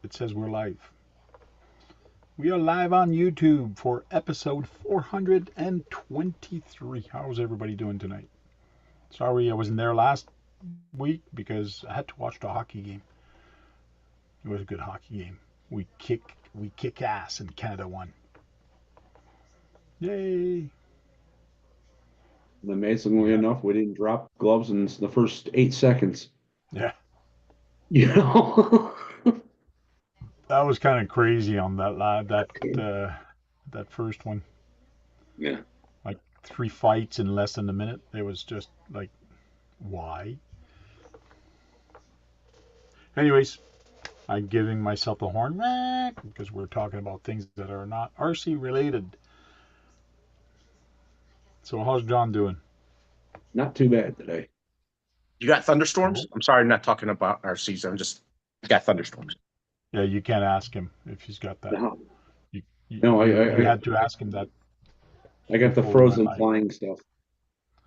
It says we're live. We are live on YouTube for episode 423. How's everybody doing tonight? Sorry I wasn't there last week because I had to watch the hockey game. It was a good hockey game. We kick ass and Canada won. Yay! Amazingly enough, we didn't drop gloves in the first 8 seconds. Yeah. You know, That was kind of crazy on that first one. yeah. Like 3 fights in less than a minute. It was just like, why? Anyways, I'm giving myself a horn because we're talking about things that are not RC related. So how's John doing? Not too bad today. You got thunderstorms? Cool. I'm sorry, I'm not talking about our season. You got thunderstorms. Yeah, you can't ask him if he's got that. No, You, no, you had to ask him that. I got the before we went frozen live. flying stuff.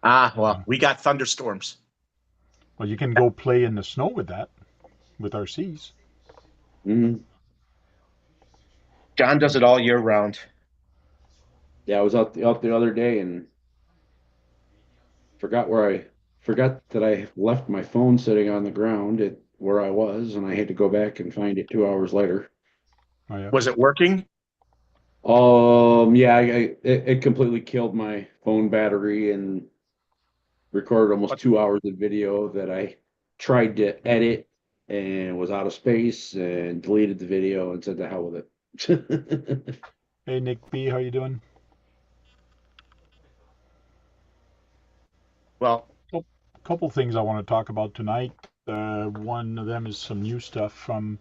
Well, we got thunderstorms. Well, you can go play in the snow with that, with RCs. Mm-hmm. John does it all year round. Yeah, I was out the other day and forgot that I left my phone sitting on the ground at where I was, and I had to go back and find it 2 hours later. Oh, yeah. Was it working? Yeah, it completely killed my phone battery and recorded almost 2 hours of video that I tried to edit and was out of space and deleted the video and said the hell with it. Hey, Nick B, how you doing? Well, A couple things I want to talk about tonight. One of them is some new stuff from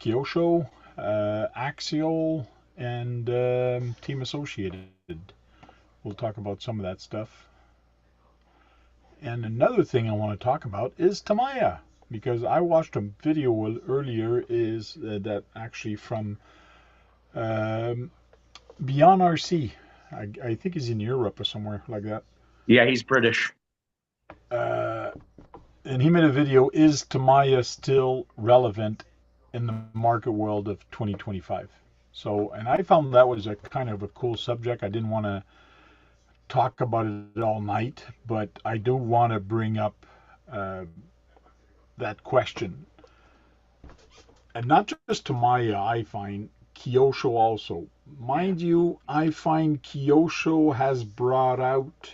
Kyosho, Axial, and Team Associated. We'll talk about some of that stuff. And another thing I want to talk about is Tamiya, because I watched a video earlier is that actually from Beyond RC. I think he's in Europe or somewhere like that. yeah, he's British. And he made a video, is Tamiya still relevant in the market world of 2025? So, and I found that was a kind of a cool subject. I didn't want to talk about it all night, but I do want to bring up that question. And not just Tamiya, I find Kyosho also. Mind you, I find Kyosho has brought out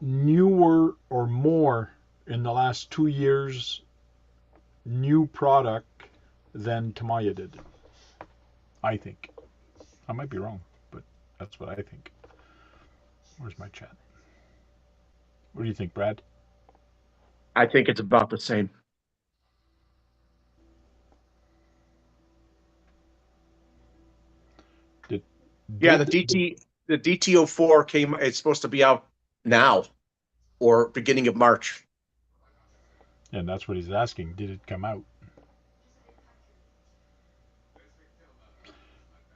newer or more in the last 2 years new product than Tamiya did. I think. I might be wrong, but that's what I think. Where's my chat? What do you think, Brad? I think it's about the same. The DTO4 came. It's supposed to be out now or beginning of March. And that's what he's asking. Did it come out?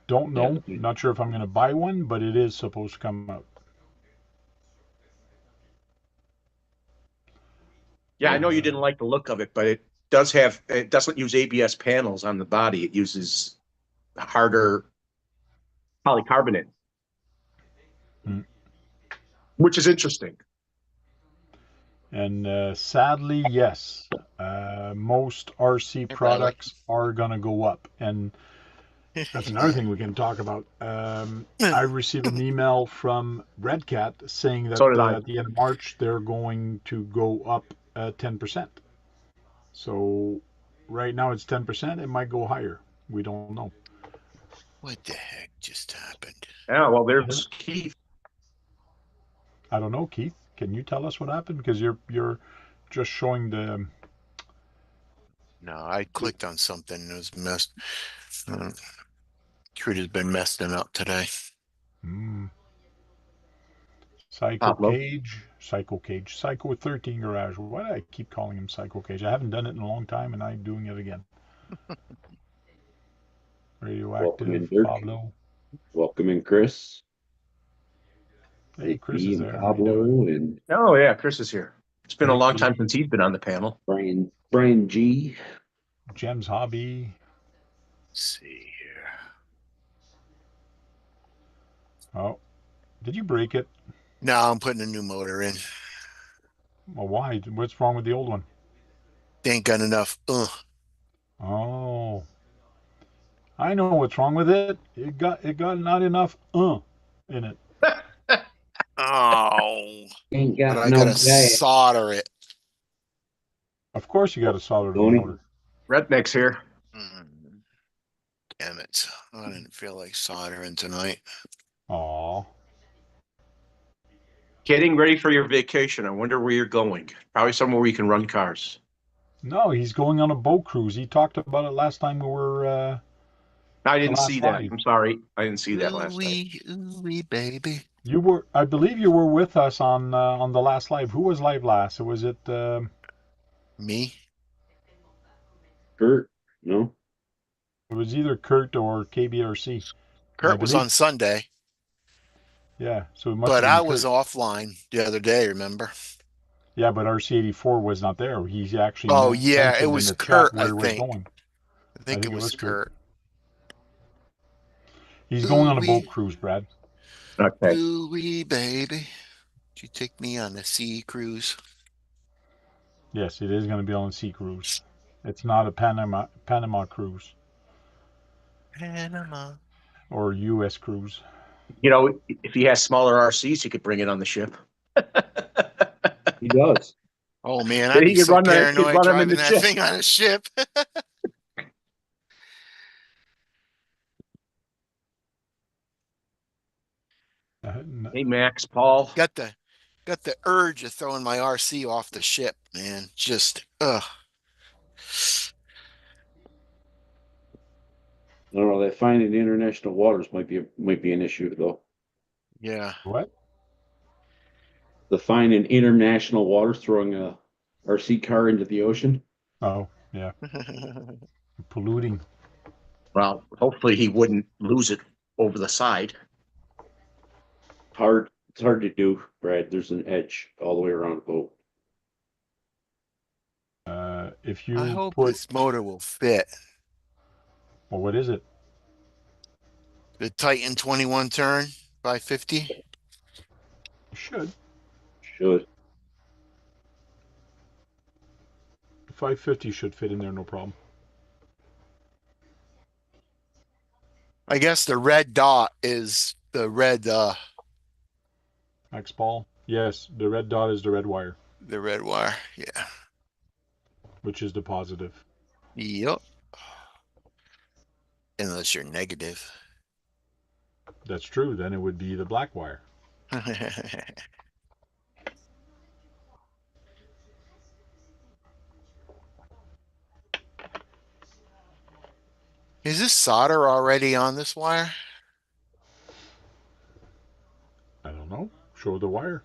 Don't know. Yeah. Not sure if I'm going to buy one, but it is supposed to come out. Yeah, I know you didn't like the look of it, but it doesn't use ABS panels on the body. It uses harder polycarbonate, which is interesting. And sadly, yes, most RC products are going to go up. And that's another thing we can talk about. I received an email from Red Cat saying that at the end of March, they're going to go up 10%. So right now it's 10%. It might go higher. We don't know. What the heck just happened? Yeah, well, there's Keith. I don't know, Keith. Can you tell us what happened? Because you're just showing the. No, I clicked on something and it was messed. Computer's been messing up today. Psycho Cage, Psycho 13 Garage. Why do I keep calling him Psycho Cage? I haven't done it in a long time, and I'm doing it again. Radioactive, Pablo. Welcome in, Chris. Hey, Chris is there. Pablo and oh yeah, Chris is here. It's been a long time since he's been on the panel. Brian G. Jem's Hobby. Let's see here. Oh, did you break it? No, I'm putting a new motor in. Well, why? What's wrong with the old one? They ain't got enough. Oh, I know what's wrong with it. It got not enough in it. Oh, Ain't but got I no gotta gas, solder it. Of course, you got to solder the Tony. motor. Redneck's here. Mm, damn it. I didn't feel like soldering tonight. Aw. Getting ready for your vacation. I wonder where you're going. Probably somewhere where you can run cars. No, he's going on a boat cruise. He talked about it last time we were I the didn't see last that. live. I'm sorry. I didn't see that last night. Ooh-wee, baby. You were, I believe, you were with us on the last live. Who was live last? Was it Me? Kurt, no? it was either Kurt or KBRC, and I Kurt was believe, on Sunday, yeah. So it must have but been I was Kurt. offline the other day, remember? Yeah, but RC84 was not there. He actually Oh, yeah, it mentioned in was the chat Kurt, I where he was think. going. I I think it think it was was Kurt. Kurt. He's going on a boat Ooh-wee, cruise, Brad. Okay. ooh-wee, baby. Did you take me on a sea cruise? Yes, it is going to be on a sea cruise. It's not a Panama cruise Panama. or U.S. cruise. You know, if he has smaller RCs, he could bring it on the ship. He does. Oh, man, Then I'd be so he could paranoid run them in driving the that ship. thing on a ship. Hey, Max, Paul. Got the urge of throwing my RC off the ship, man. Just, ugh. I don't know. That fine in international waters might be an issue though. Yeah. What? The fine in international waters throwing a RC car into the ocean. Oh, yeah, polluting. Well, hopefully he wouldn't lose it over the side. Hard. It's hard to do, Brad. There's an edge all the way around a boat. If I you hope put, this motor will fit. well, what is it? The Titan 21 turn 550. You should. Should. 550 should fit in there, no problem. I guess the red dot is the red X ball. Yes, the red dot is the red wire, wire. Yeah. which is the positive. Yep. Unless you're negative. That's true. Then it would be the black wire. Is this solder already on this wire? I don't know. Show the wire.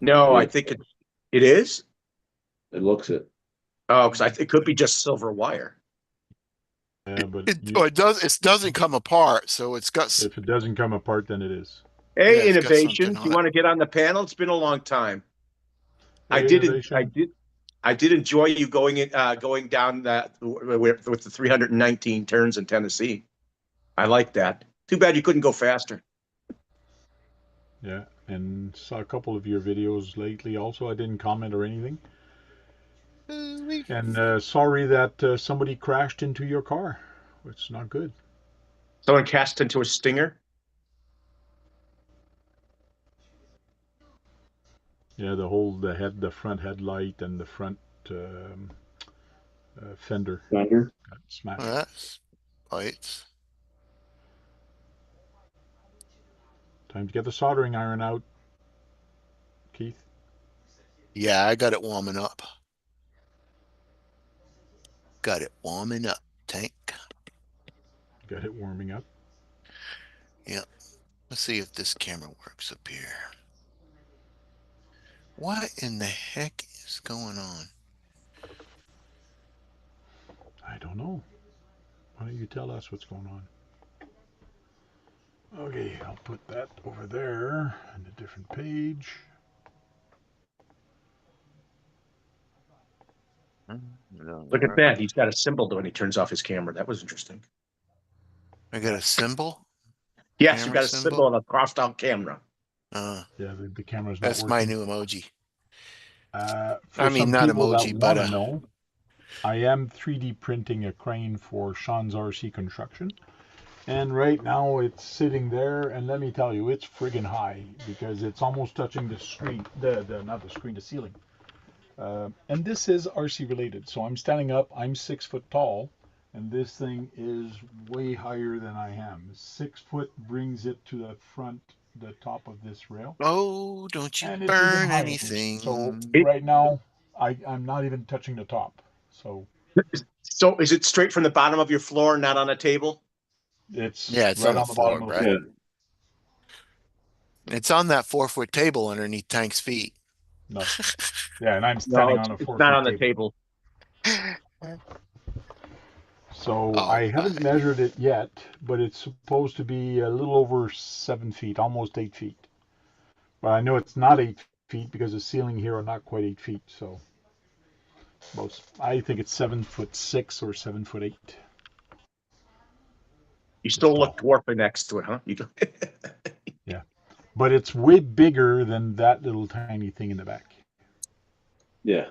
No, I Yeah, think it is. it looks it. Oh, because it could be just silver wire. Yeah, but It does. It doesn't come apart, so it's got. if it doesn't come apart, then it is. Yeah, Hey, it's got something innovation! You on it. want to get on the panel? It's been a long time. I Hey, did. innovation. I did enjoy you going down that with the 319 turns in Tennessee. I like that. Too bad you couldn't go faster. Yeah, and saw a couple of your videos lately. Also, I didn't comment or anything. And sorry that somebody crashed into your car. It's not good. Someone cast into a stinger. Yeah, the front headlight, and the front um, fender Thunder. got smashed. That's lights. Time to get the soldering iron out, Keith. Yeah, I got it warming up. Got it warming up, Tank. Got it warming up. Yep. Let's see if this camera works up here. What in the heck is going on? I don't know. Why don't you tell us what's going on? Okay, I'll put that over there on a different page. Look at that. He's got a symbol when he turns off his camera. That was interesting. I got a symbol. Yes, you Camera got a symbol? symbol on a crossed out camera. Yeah, the camera's not That's working. my new emoji. For I mean, some not people that emoji, but want to know, I am 3D printing a crane for Sean's RC Construction. And right now it's sitting there, and let me tell you, it's friggin' high because it's almost touching the screen, not the screen, the ceiling. And this is RC related, so I'm standing up. I'm 6 foot tall, and this thing is way higher than I am. 6 foot brings it to the front, the top of this rail, oh, don't you and it's even burn higher. So anything. It, right now, I'm not even touching the top. So so is it straight from the bottom of your floor, not on a table? it's Yeah, it's right on the on the bottom floor, of the Brad. floor. It's on that 4-foot table underneath Tank's feet. No, yeah, and I'm No, standing on a it's 4 not foot on the table. table. So Oh, I haven't measured it yet, but it's supposed to be a little over 7 feet, almost 8 feet. But I know it's not 8 feet because the ceiling here are not quite 8 feet. So I think it's 7'6" or 7'8". You It's still look tall. dwarfing next to it, huh? You Yeah, but it's way bigger than that little tiny thing in the back. Yeah.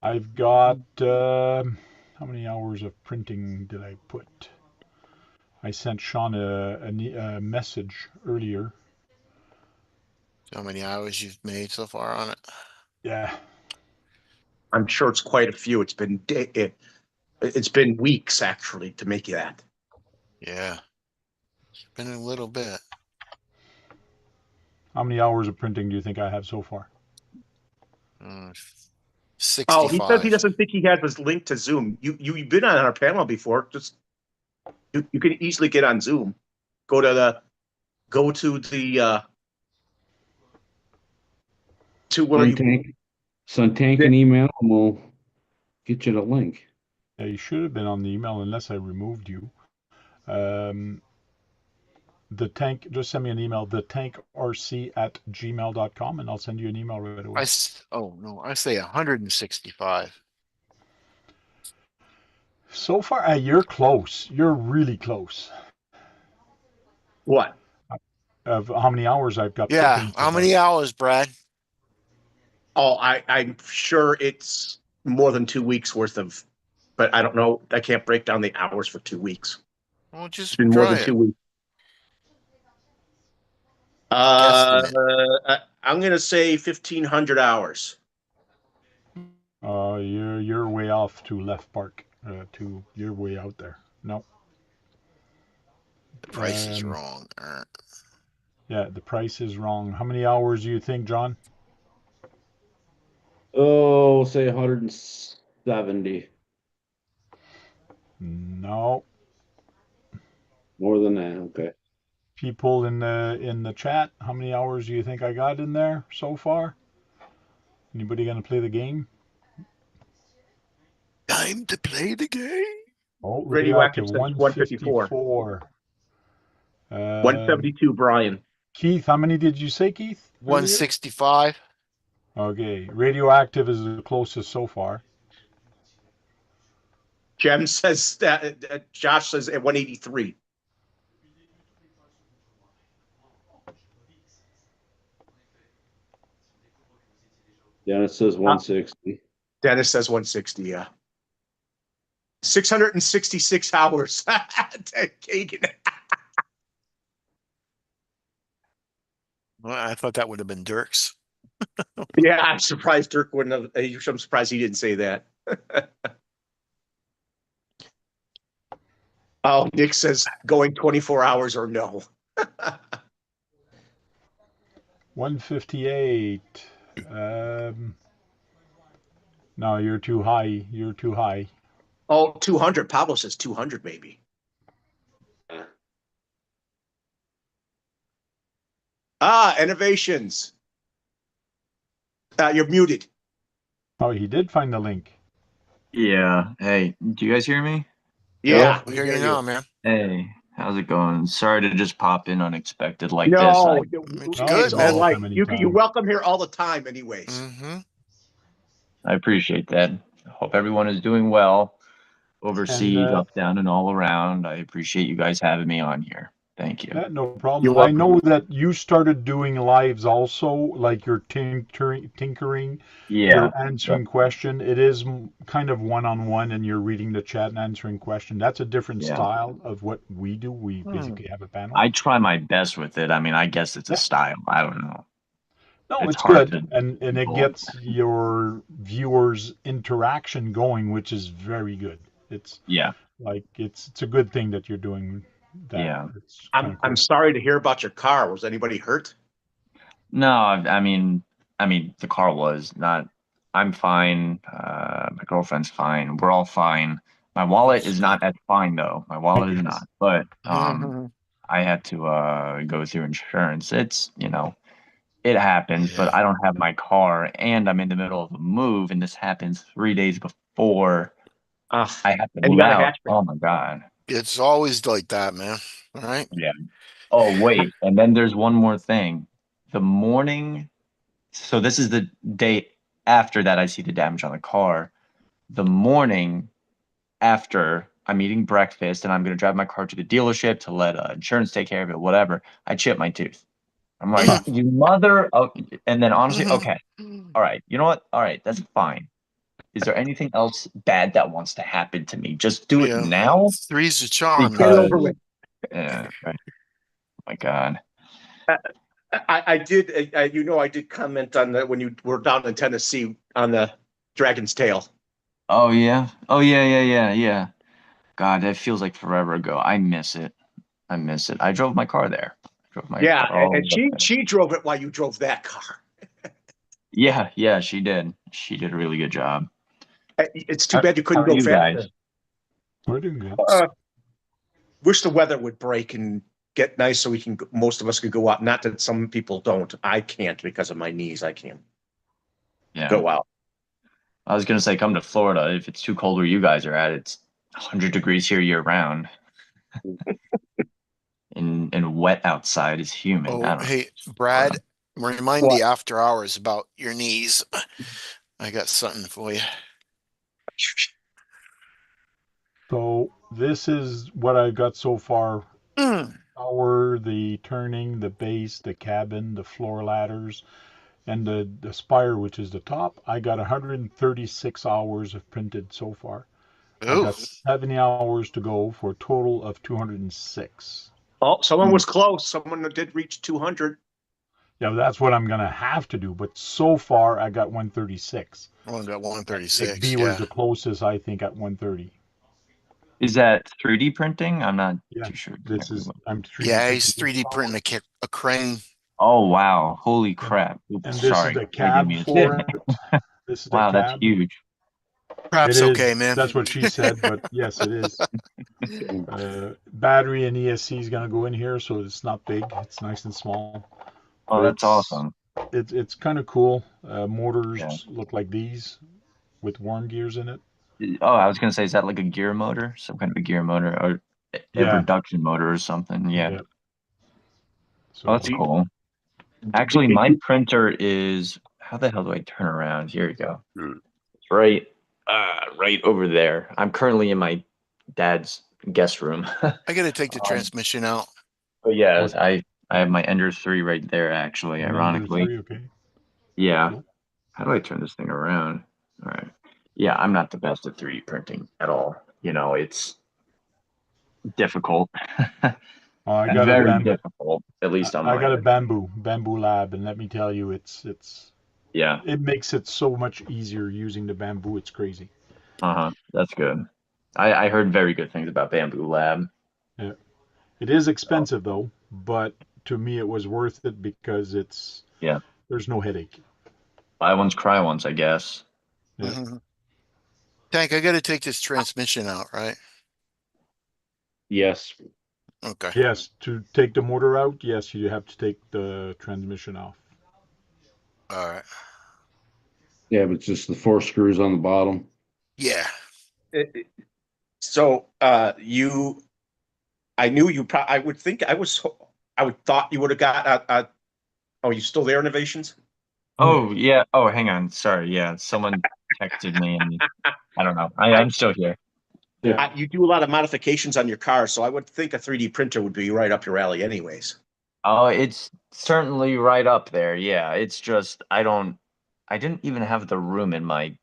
I've got how many hours of printing did I put? I sent Sean a message earlier. how many hours you've made so far on it? Yeah, I'm sure it's quite a few. It's been weeks actually to make that. Yeah, it's been a little bit. how many hours of printing do you think I have so far? Mm, Oh, he says he 65. doesn't think he had his link to Zoom. You've been on our panel before. Just you can easily get on Zoom. Go to the to where you Tank an email and we'll get you the link. Yeah, you should have been on the email unless I removed you. The tank, just send me an email, thetankrc@gmail.com, and I'll send you an email right away. Oh no, I say 165. So far, you're close. You're really close. what? Of how many hours I've got Yeah, printing so how far. many hours, Brad? Oh, I'm sure it's more than 2 weeks worth of, but I don't know. I can't break down the hours for 2 weeks. Well, It's just been more try than it. 2 weeks. Guesstimate. I'm gonna say 1,500 hours. You're way off to Left Park. You're way out there. No. The price is wrong. Yeah, the price is wrong. How many hours do you think, John? Oh, say 170. No. More than that. Okay. People in the chat, how many hours do you think I got in there so far? Anybody gonna play the game? Time to play the game. Oh, Radioactive radioactive says 154. 154. 172, Brian. Keith, how many did you say, Keith? Earlier? 165. Okay, radioactive is the closest so far. Jem says that Josh says at 183. Dennis says 160. Dennis says 160, yeah. 666 hours. Kagan. Well, I thought that would have been Dirk's. Yeah, I'm surprised Dirk wouldn't have. I'm surprised he didn't say that. Oh, Nick says going 24 hours or no. 158. No, you're too high. You're too high. Oh, 200. Pablo says 200 maybe. Innovations. You're muted. Oh, he did find the link. Yeah. Hey, do you guys hear me? Yeah, We hear you now, man. Hey, How's it going? Sorry to just pop in unexpected like this. No, It's No, good, it's you're all man. right. welcome You're anytime. welcome here all the time, anyways. Mm-hmm. I appreciate that. Hope everyone is doing well And overseas, up, down, and all around. I appreciate you guys having me on here. Thank you. no problem. You're I welcome. know that you started doing lives also, like you're tinkering, Yeah. you're answering question. It is kind of one-on-one, and you're reading the chat and answering question. That's a different Yeah. style of what we do. We basically have a panel. I try my best with it. I mean, I guess it's a Yeah. style. I don't know. No, It's it's hard good, to and it people. gets your viewers' interaction going, which is very good. It's Yeah. like it's a good thing that you're doing that. Yeah. It's kind of cool. I'm sorry to hear about your car. Was anybody hurt? No, I mean, the car was not. I'm fine. My girlfriend's fine. We're all fine. My wallet is not as fine though. My wallet is not. But Mm-hmm. I had to go through insurance. It's, it happens, but Yeah. I don't have my car and I'm in the middle of a move and this happens 3 days before I have to And you move got a out. hatchback. Oh my God. It's always like that, man. All right. Yeah. Oh, wait. And then there's one more thing. The morning, so this is the day after that I see the damage on the car. The morning after I'm eating breakfast and I'm going to drive my car to the dealership to let insurance take care of it, whatever, I chip my tooth. I'm like, you mother. Oh, and then honestly, okay. All right. You know what? All right. That's fine. Is there anything else bad that wants to happen to me? Just do it Yeah. now. Three's a charm. Get it over Because, with. yeah, right. Oh my God. I did. I did comment on that when you were down in Tennessee on the Dragon's Tail. Oh yeah. Oh yeah. God, that feels like forever ago. I miss it. I miss it. I drove my car there. I drove my Yeah, car all and the way up there. she drove it while you drove that car. Yeah, she did. She did a really good job. It's too bad you couldn't How are go you faster. guys? We're doing good. Wish the weather would break and get nice so we can. Most of us could go out. Not that some people don't. I can't because of my knees. I can't Yeah. go out. I was gonna say come to Florida. If it's too cold where you guys are at, it's 100 degrees here year round. And wet outside is humid. I Oh, don't know. hey, Brad, remind What? me after hours about your knees. I got something for you. So this is what I got so far. Power, the turning, the base, the cabin, the floor ladders, and the spire, which is the top. I got 136 hours of printed so far. I Oh, got 70 hours to go for a total of 206. Oh, someone was close. Someone did reach 200. Yeah, that's what I'm gonna have to do. But so far, I got 136. I got Nick 136. B was Yeah. the closest, I think, at 130. Is that 3D printing? I'm not Yeah, too sure. this is I'm 3D Yeah, he's printing. 3D printing a crane. Oh wow. Holy crap. Oops, And this sorry. is the I didn't cab mean for to. it. This is the Wow, that's cab. huge. It Crap's is. okay, man. That's what she said, but yes, it is. Battery and ESC is gonna go in here, so it's not big. It's nice and small. Oh, But that's awesome. It's kind of cool. Motors Yeah. look like these with worm gears in it. Oh, I was gonna say, is that like a gear motor? Some kind of a gear motor or a Yeah. reduction motor or something? Yeah. Yeah. Oh, that's So cool. Actually, my printer is, how the hell do I turn around? Here you go. It's right over there. I'm currently in my dad's guest room. I got to take the transmission out. But yeah, I have my Ender 3 right there, actually, ironically. 3, okay. Yeah. Cool. How do I turn this thing around? All right. Yeah, I'm not the best at 3D printing at all. It's difficult. I got Very a difficult, at least on I my got a end. bamboo lab, and let me tell you, Yeah. it makes it so much easier using the bamboo. It's crazy. That's good. I heard very good things about Bamboo Lab. Yeah. It is expensive though, but to me it was worth it because there's no headache. Buy once, cry once, I guess. Yeah. Mm-hmm. Tank, I got to take this transmission out, right? Yes. Okay. Yes, to take the motor out, yes, you have to take the transmission off. All right. Yeah, but it's just the 4 screws on the bottom. Yeah. So you I knew you. I would think I would thought you would have got a. Oh, you still there, Innovations? Oh yeah. Oh, hang on. Sorry. Yeah, someone texted me, and I don't know. I'm still here. Yeah. You do a lot of modifications on your car, so I would think a 3D printer would be right up your alley, anyways. Oh, it's certainly right up there. Yeah, it's just I didn't even have the room in my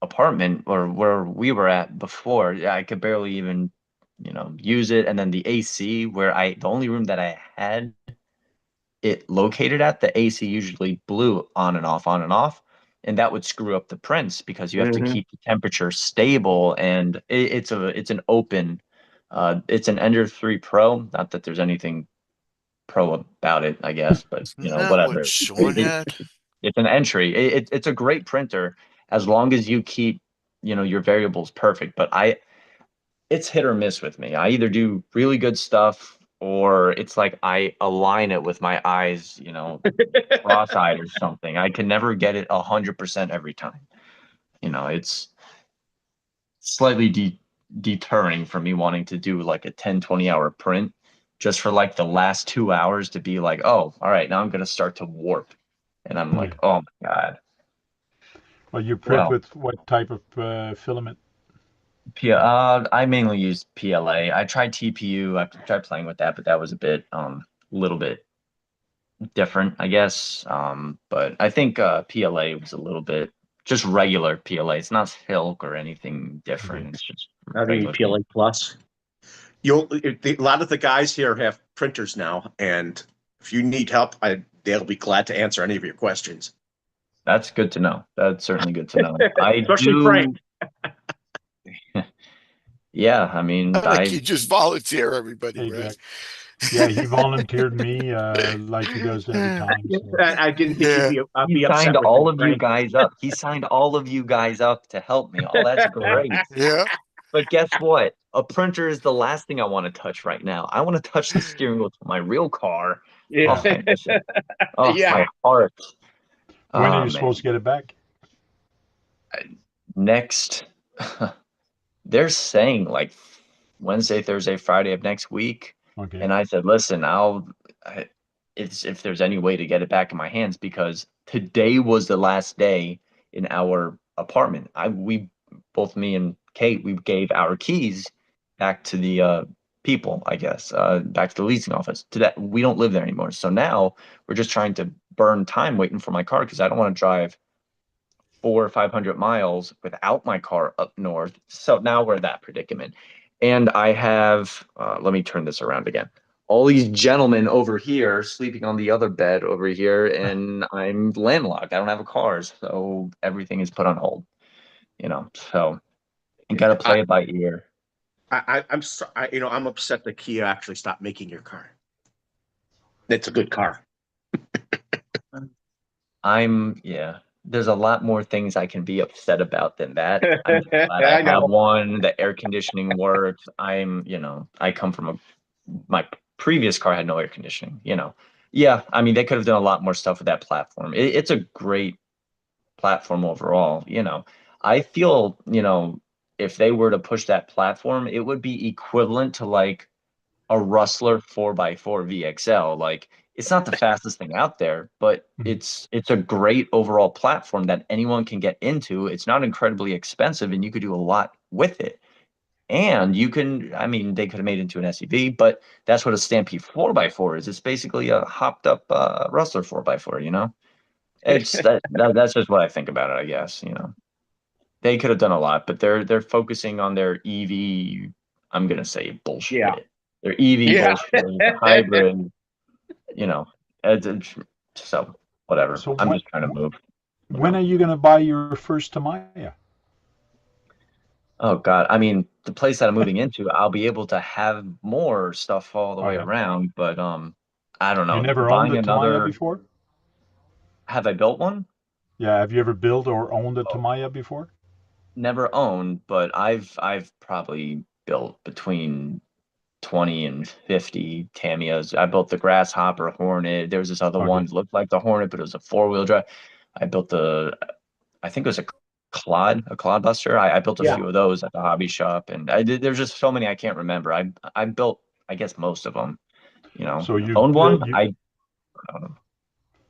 apartment or where we were at before. Yeah, I could barely even, use it. And then the AC the only room that I had it located at, the AC usually blew on and off. And that would screw up the prints because you have to keep the temperature stable. And it's an open, it's an Ender 3 Pro. Not that there's anything pro about it, I guess, but Isn't that what whatever. Sean had? It's an entry. It's a great printer as long as you keep, your variables perfect. But it's hit or miss with me. I either do really good stuff or it's like I align it with my eyes, cross-eyed or something. I can never get it 100% every time. It's slightly deterring for me wanting to do like a 10, 20-hour print just for like the last 2 hours to be like, oh, all right, now I'm going to start to warp. And I'm like, oh my God. Well, you print Well, with what type of filament? I mainly use PLA. I tried TPU. I tried playing with that, but that was little bit different, I guess. But I think PLA was a little bit just regular PLA. It's not silk or anything different. Okay. It's just I mean, regular. PLA Plus. A lot of the guys here have printers now, and if you need help, they'll be glad to answer any of your questions. That's good to know. That's certainly good to know. I Especially do. Frank. Yeah, I mean, Like you just volunteer everybody, right? Exactly. Yeah, he volunteered me like he does every time. So. I didn't think Yeah. you'd he be signed upset with all me, of you Frank. guys up. He signed all of you guys up to help me. Oh, that's great. Yeah. But guess what? A printer is the last thing I want to touch right now. I want to touch the steering wheel to my real car. Yeah. Oh, I miss it. Oh, Yeah. my heart. When are Oh, you supposed to get it back? next, they're saying like Wednesday, Thursday, Friday of next week. Okay. And I said, listen, it's if there's any way to get it back in my hands because today was the last day in our apartment. Both me and Kate, we gave our keys back to the people, I guess, back to the leasing office. To that, we don't live there anymore. So now we're just trying to burn time waiting for my car because I don't want to drive 400 or 500 miles without my car up north. So now we're in that predicament. And I have, let me turn this around again. All these gentlemen over here sleeping on the other bed over here, and I'm landlocked. I don't have a car, so everything is put on hold. So you got to play it by ear. I'm upset that Kia actually stopped making your car. It's a good car. Yeah. There's a lot more things I can be upset about than that. I'm glad I I know. have one. The air conditioning works. I come from my previous car had no air conditioning. Yeah. I mean, they could have done a lot more stuff with that platform. It's a great platform overall. I feel, if they were to push that platform, it would be equivalent to like a Rustler 4x4 VXL. Like it's not the fastest thing out there, but it's a great overall platform that anyone can get into. It's not incredibly expensive and you could do a lot with it. And I mean, they could have made it into an SUV, but that's what a Stampede 4x4 is. It's basically a hopped up Rustler 4x4, It's that's just what I think about it, I guess, They could have done a lot, but they're focusing on their EV, I'm gonna say bullshit. Yeah. Their EV Yeah. bullshit, hybrid, so whatever. So I'm just trying to move. When are you going to buy your first Tamiya? Oh God. I mean, the place that I'm moving into, I'll be able to have more stuff all the way yeah. around, but I don't know. You never owned Buying a Tamiya another, before? have I built one? Yeah. Have you ever built or owned a Tamiya before? Never owned, but I've probably built between 20 and 50 Tamiyas. I built the Grasshopper Hornet. There was this other one that looked like the Hornet, but it was a 4-wheel drive. I built I think it was a a clod buster. I built a Yeah. few of those at the hobby shop, and there's just so many I can't remember. I built, I guess, most of them. You know, So you owned one. build you, I don't know.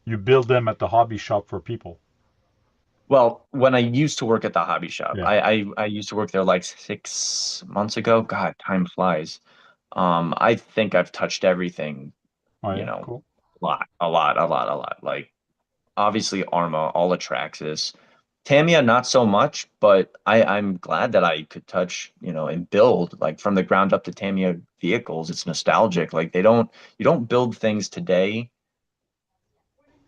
you build them at the hobby shop for people. Well, when I used to work at the hobby shop, Yeah. I used to work there like 6 months ago. God, time flies. I think I've touched everything, Oh you yeah, know, cool. a lot. Like obviously Arma, all Atraxis. Tamiya, not so much, but I'm glad that I could touch, you know, and build like from the ground up the Tamiya vehicles. It's nostalgic. Like you don't build things today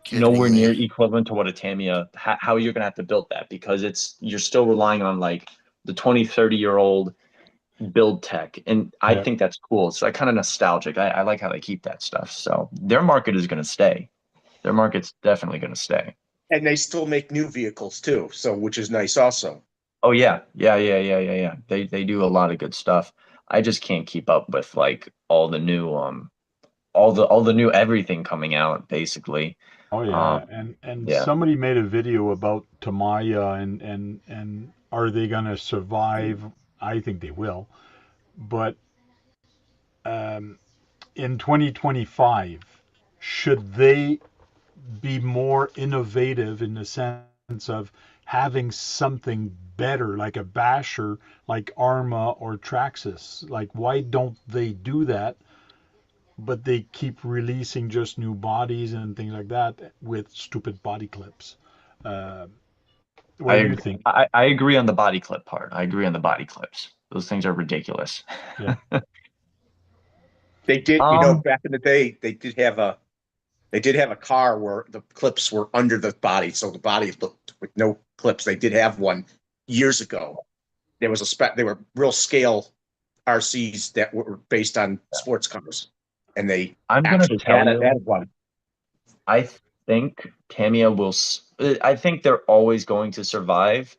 Kidding nowhere near me. equivalent to what a Tamiya, how you're gonna have to build that because you're still relying on like the 20, 30-year-old build tech. And I Yeah. think that's cool. It's like kind of nostalgic. I like how they keep that stuff. So their market is gonna stay. Their market's definitely gonna stay. And they still make new vehicles too, so which is nice also. Oh yeah. Yeah. They do a lot of good stuff. I just can't keep up with like all the new everything coming out basically. Oh Um yeah, and yeah. somebody made a video about Tamiya and are they gonna survive? I think they will, but um, in 2025, should they be more innovative in the sense of having something better, like a basher, like Arma or Traxxas? Like, why don't they do that? But they keep releasing just new bodies and things like that with stupid body clips. Uh, what do I, you think? I agree on the body clip part. I agree on the body clips. Those things are ridiculous. Yeah. They did, Um, back in the day, they did have a car where the clips were under the body, so the body looked with no clips. They did have one years ago. There was a spec. They were real scale RCs that were based on sports cars, and they I'm gonna actually tell you, had one. I think Tamiya I think they're always going to survive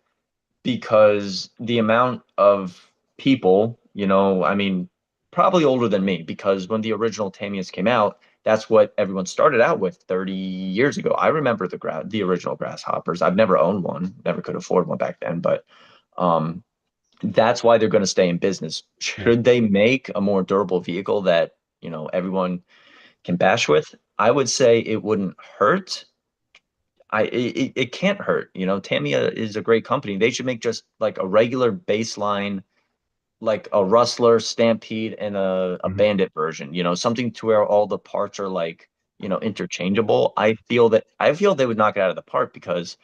because the amount of people, you know, I mean, probably older than me, because when the original Tamiyas came out, that's what everyone started out with 30 years ago. I remember the original Grasshoppers. I've never owned one, never could afford one back then, but um, that's why they're going to stay in business. Yeah. Should they make a more durable vehicle that, you know, everyone can bash with? I would say it wouldn't hurt. It can't hurt. You know, Tamiya is a great company. They should make just like a regular baseline, like a Rustler, Stampede, and a Mhm. Bandit version. You know, something to where all the parts are like, you know, interchangeable. I feel they would knock it out of the park because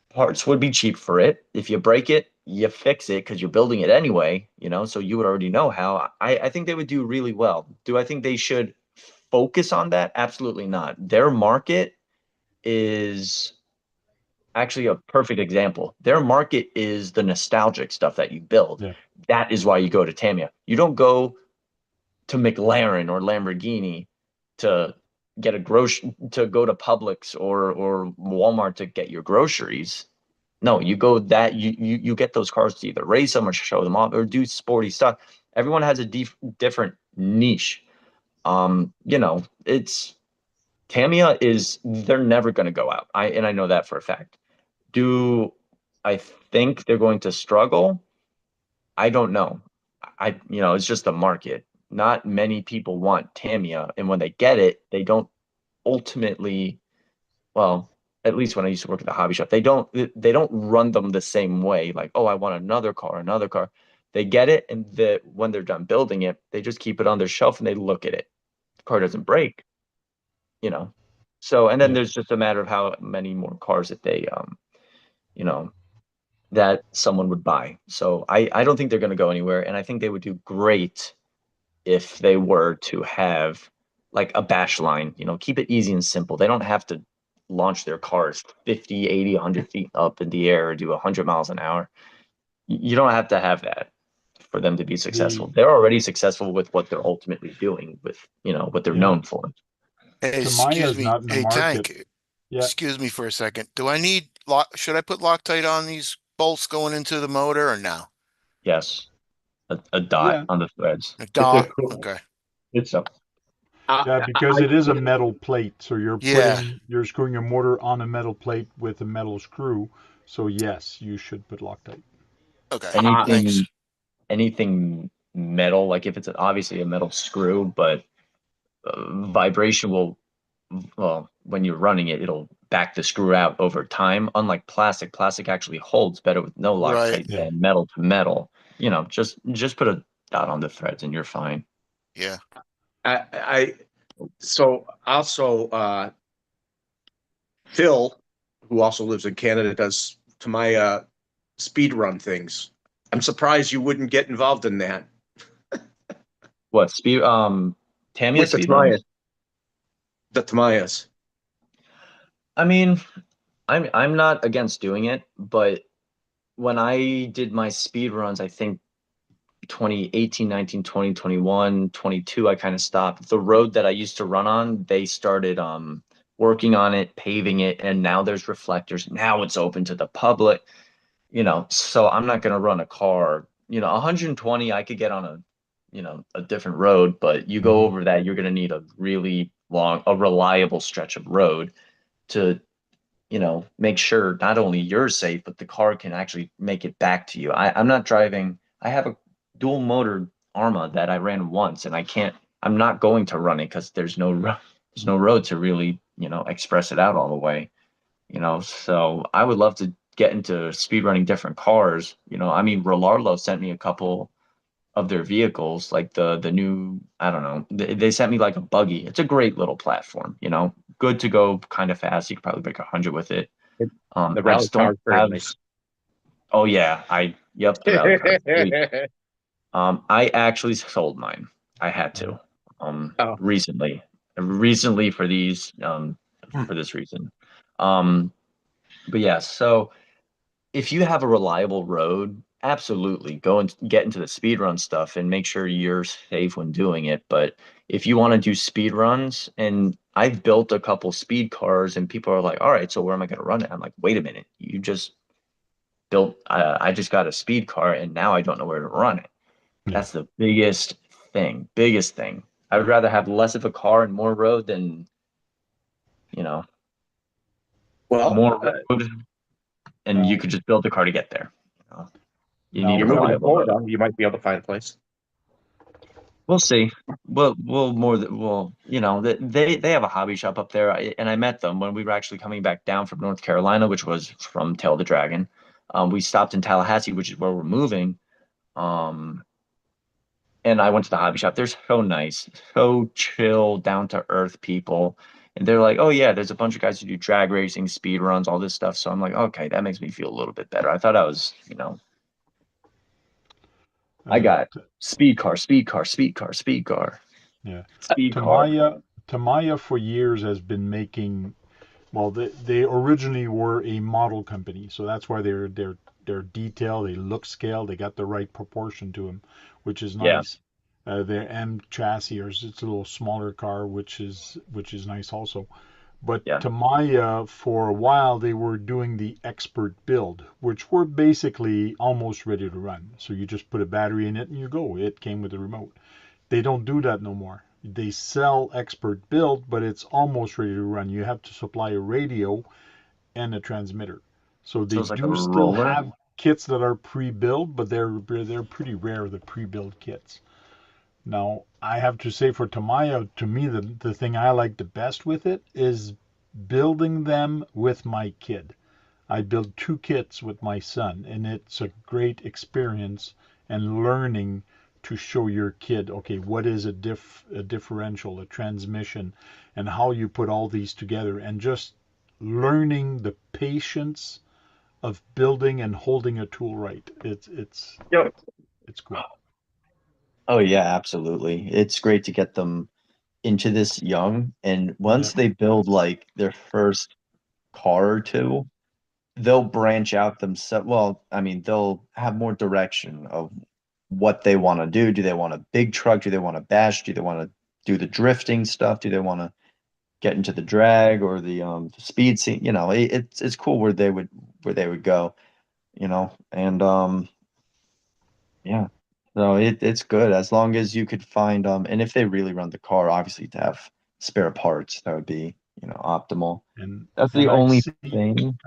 parts would be cheap for it. If you break it, you fix it because you're building it anyway, you know, so you would already know how. I think they would do really well. Do I think they should focus on that? Absolutely not. Their market is actually a perfect example. Their market is the nostalgic stuff that you build. Yeah. That is why you go to Tamiya. You don't go to McLaren or Lamborghini to get to go to Publix or Walmart to get your groceries. No, you go that you get those cars to either race them or show them off or do sporty stuff. Everyone has a different niche. You know, it's Tamiya is they're never going to go out. I know that for a fact. Do I think they're going to struggle? I don't know. You know, it's just the market. Not many people want Tamiya, and when they get it, they don't ultimately, well, at least when I used to work at the hobby shop, they don't run them the same way. Like, oh, I want another car, another car. They get it, and when they're done building it, they just keep it on their shelf and they look at it. The car doesn't break, you know. So, and then Yeah. there's just a matter of how many more cars that they, you know, that someone would buy. So I don't think they're going to go anywhere. And I think they would do great if they were to have like a bash line, you know, keep it easy and simple. They don't have to launch their cars 50, 80, 100 feet up in the air or do 100 miles an hour. You don't have to have that for them to be successful. The They're already successful with what they're ultimately doing with, you know, what they're yeah, known for. Hey, Tamiya excuse is me. not in the Hey, market. Tank, Yeah. excuse me for a second. Do I need lock? Should I put Loctite on these bolts going into the motor or no? Yes. A dot Yeah. on the threads. A It's a dot? cool. Okay. It's So Yeah, because it is a metal plate, so Yeah. you're screwing your motor on a metal plate with a metal screw. So yes, you should put Loctite. Okay. Thanks. Anything metal, like if it's obviously a metal screw, but vibration will, well, when you're running it, it'll back the screw out over time. Unlike plastic, plastic actually holds better with no Right. Loctite Yeah. than metal to metal. You know, just put a dot on the threads and you're fine. Yeah. I so also Phil, who also lives in Canada, does Tamiya speed run things. I'm surprised you wouldn't get involved in that What speed? Tamiya with the speed Tamiya, runs? the Tamiyas. I mean, I'm not against doing it, but when I did my speed runs, I think 2018, 19, 20, 21, 22, I kind of stopped. The road that I used to run on, they started working on it, paving it, and now there's reflectors. Now it's open to the public, you know. So I'm not going to run a car, you know, 120 I could get on a, you know, a different road, but you go Mhm. over that, you're going to need a really long, a reliable stretch of road to, you know, make sure not only you're safe, but the car can actually make it back to you. I'm not driving. I have a dual motor Arma that I ran once, and I'm not going to run it because there's no road to really, you know, express it out all the way. You know, so I would love to get into speed running different cars. You know, I mean, Rolarlo sent me a couple of their vehicles, like the new, I don't know, they sent me like a buggy. It's a great little platform, you know, good to go kind of fast. You could probably break 100 with it. The I rally just car don't is very have. nice. Oh yeah, yep, the rally car. Sweet. I actually sold mine. I had to, Oh, recently for this reason. Um, but yeah, so if you have a reliable road, absolutely go and get into the speed run stuff and make sure you're safe when doing it. But if you want to do speed runs, and I've built a couple speed cars, and people are like, "All right, so where am I going to run it?" I'm like, "Wait a minute, you just built. I just got a speed car, and now I don't know where to run it." Yeah. That's the biggest thing. I would rather have less of a car and more road than, you know, well, more road, and you could just build the car to get there. You know? You need Now, a you're moving to reliable road. Florida. You might be able to find a place. We'll see. Well, you know, they have a hobby shop up there, and I met them when we were actually coming back down from North Carolina, which was from Tail the Dragon. We stopped in Tallahassee, which is where we're moving. Um, and I went to the hobby shop. They're so nice, so chill, down to earth people. And they're like, "Oh yeah, there's a bunch of guys who do drag racing, speed runs, all this stuff." So I'm like, "Okay, that makes me feel a little bit better." I thought I was, you know, I uh, got speed car, speed car, speed car, speed car, yeah. speed car. Tamiya for years has been making. Well, they originally were a model company, so that's why they're detailed. They look scale. They got the right proportion to them, which is Yeah, nice. Their M chassis, or it's a little smaller car, which is nice also. But yeah. Tamiya, for a while, they were doing the expert build, which were basically almost ready to run. So you just put a battery in it and you go. It came with a remote. They don't do that no more. They sell expert build, but it's almost ready to run. You have to supply a radio and a transmitter. So So they it's like a do still roller. have kits that are pre-built, but they're pretty rare, the pre-built kits. Now, I have to say for Tamiya, to me, the thing I like the best with it is building them with my kid. I built two kits with my son, and it's a great experience and learning to show your kid, okay, what is a differential, a transmission, and how you put all these together, and just learning the patience of building and holding a tool right. Yo. It's cool. Oh yeah, absolutely. It's great to get them into this young, and Yeah. once they build like their first car or two, they'll branch out themselves. Well, I mean, they'll have more direction of what they want to do. Do they want a big truck? Do they want to bash? Do they want to do the drifting stuff? Do they want to get into the drag or the speed scene? You know, it's cool where they would go, you know. And yeah. So it's good as long as you could find and if they really run the car, obviously to have spare parts, that would be, optimal. And That's the and I've only seen thing.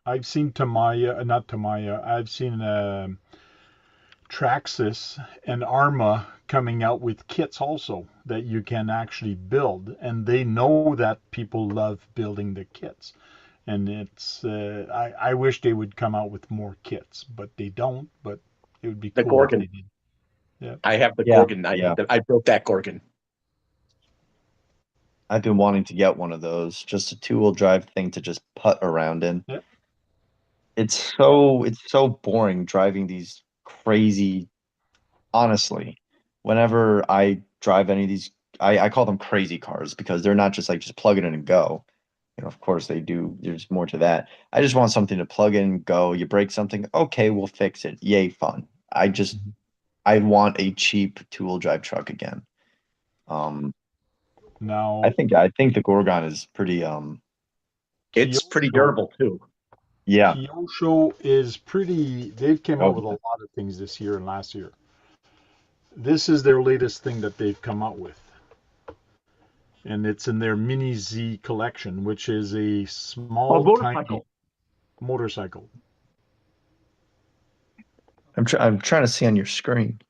I've seen Tamiya, not Tamiya. I've seen Traxxas and Arma coming out with kits also that you can actually build, and they know that people love building the kits. And it's I wish they would come out with more kits, but they don't. But it would be The cool if they Gorgon. did. Yeah. I have the Yeah, Gorgon. yeah. I built that Gorgon. I've been wanting to get one of those, just a two-wheel drive thing to just putt around in. Yeah. It's so boring driving these crazy, honestly. Whenever I drive any of these, I call them crazy cars because they're not just like just plug it in and go. Of course they do. There's more to that. I just want something to plug in, go. You break something, okay, we'll fix it. Yay, fun. Mhm. I want a cheap two-wheel drive truck again. Um, Now, I think the Gorgon is pretty It's pretty Kyosho, durable too. yeah. Kyosho is pretty. They've came out Oh, with a lot of things this year and last year. This is their latest thing that they've come out with, and it's in their Mini Z collection, which is a Oh, small, tiny motorcycle. motorcycle. I'm trying to see on your screen.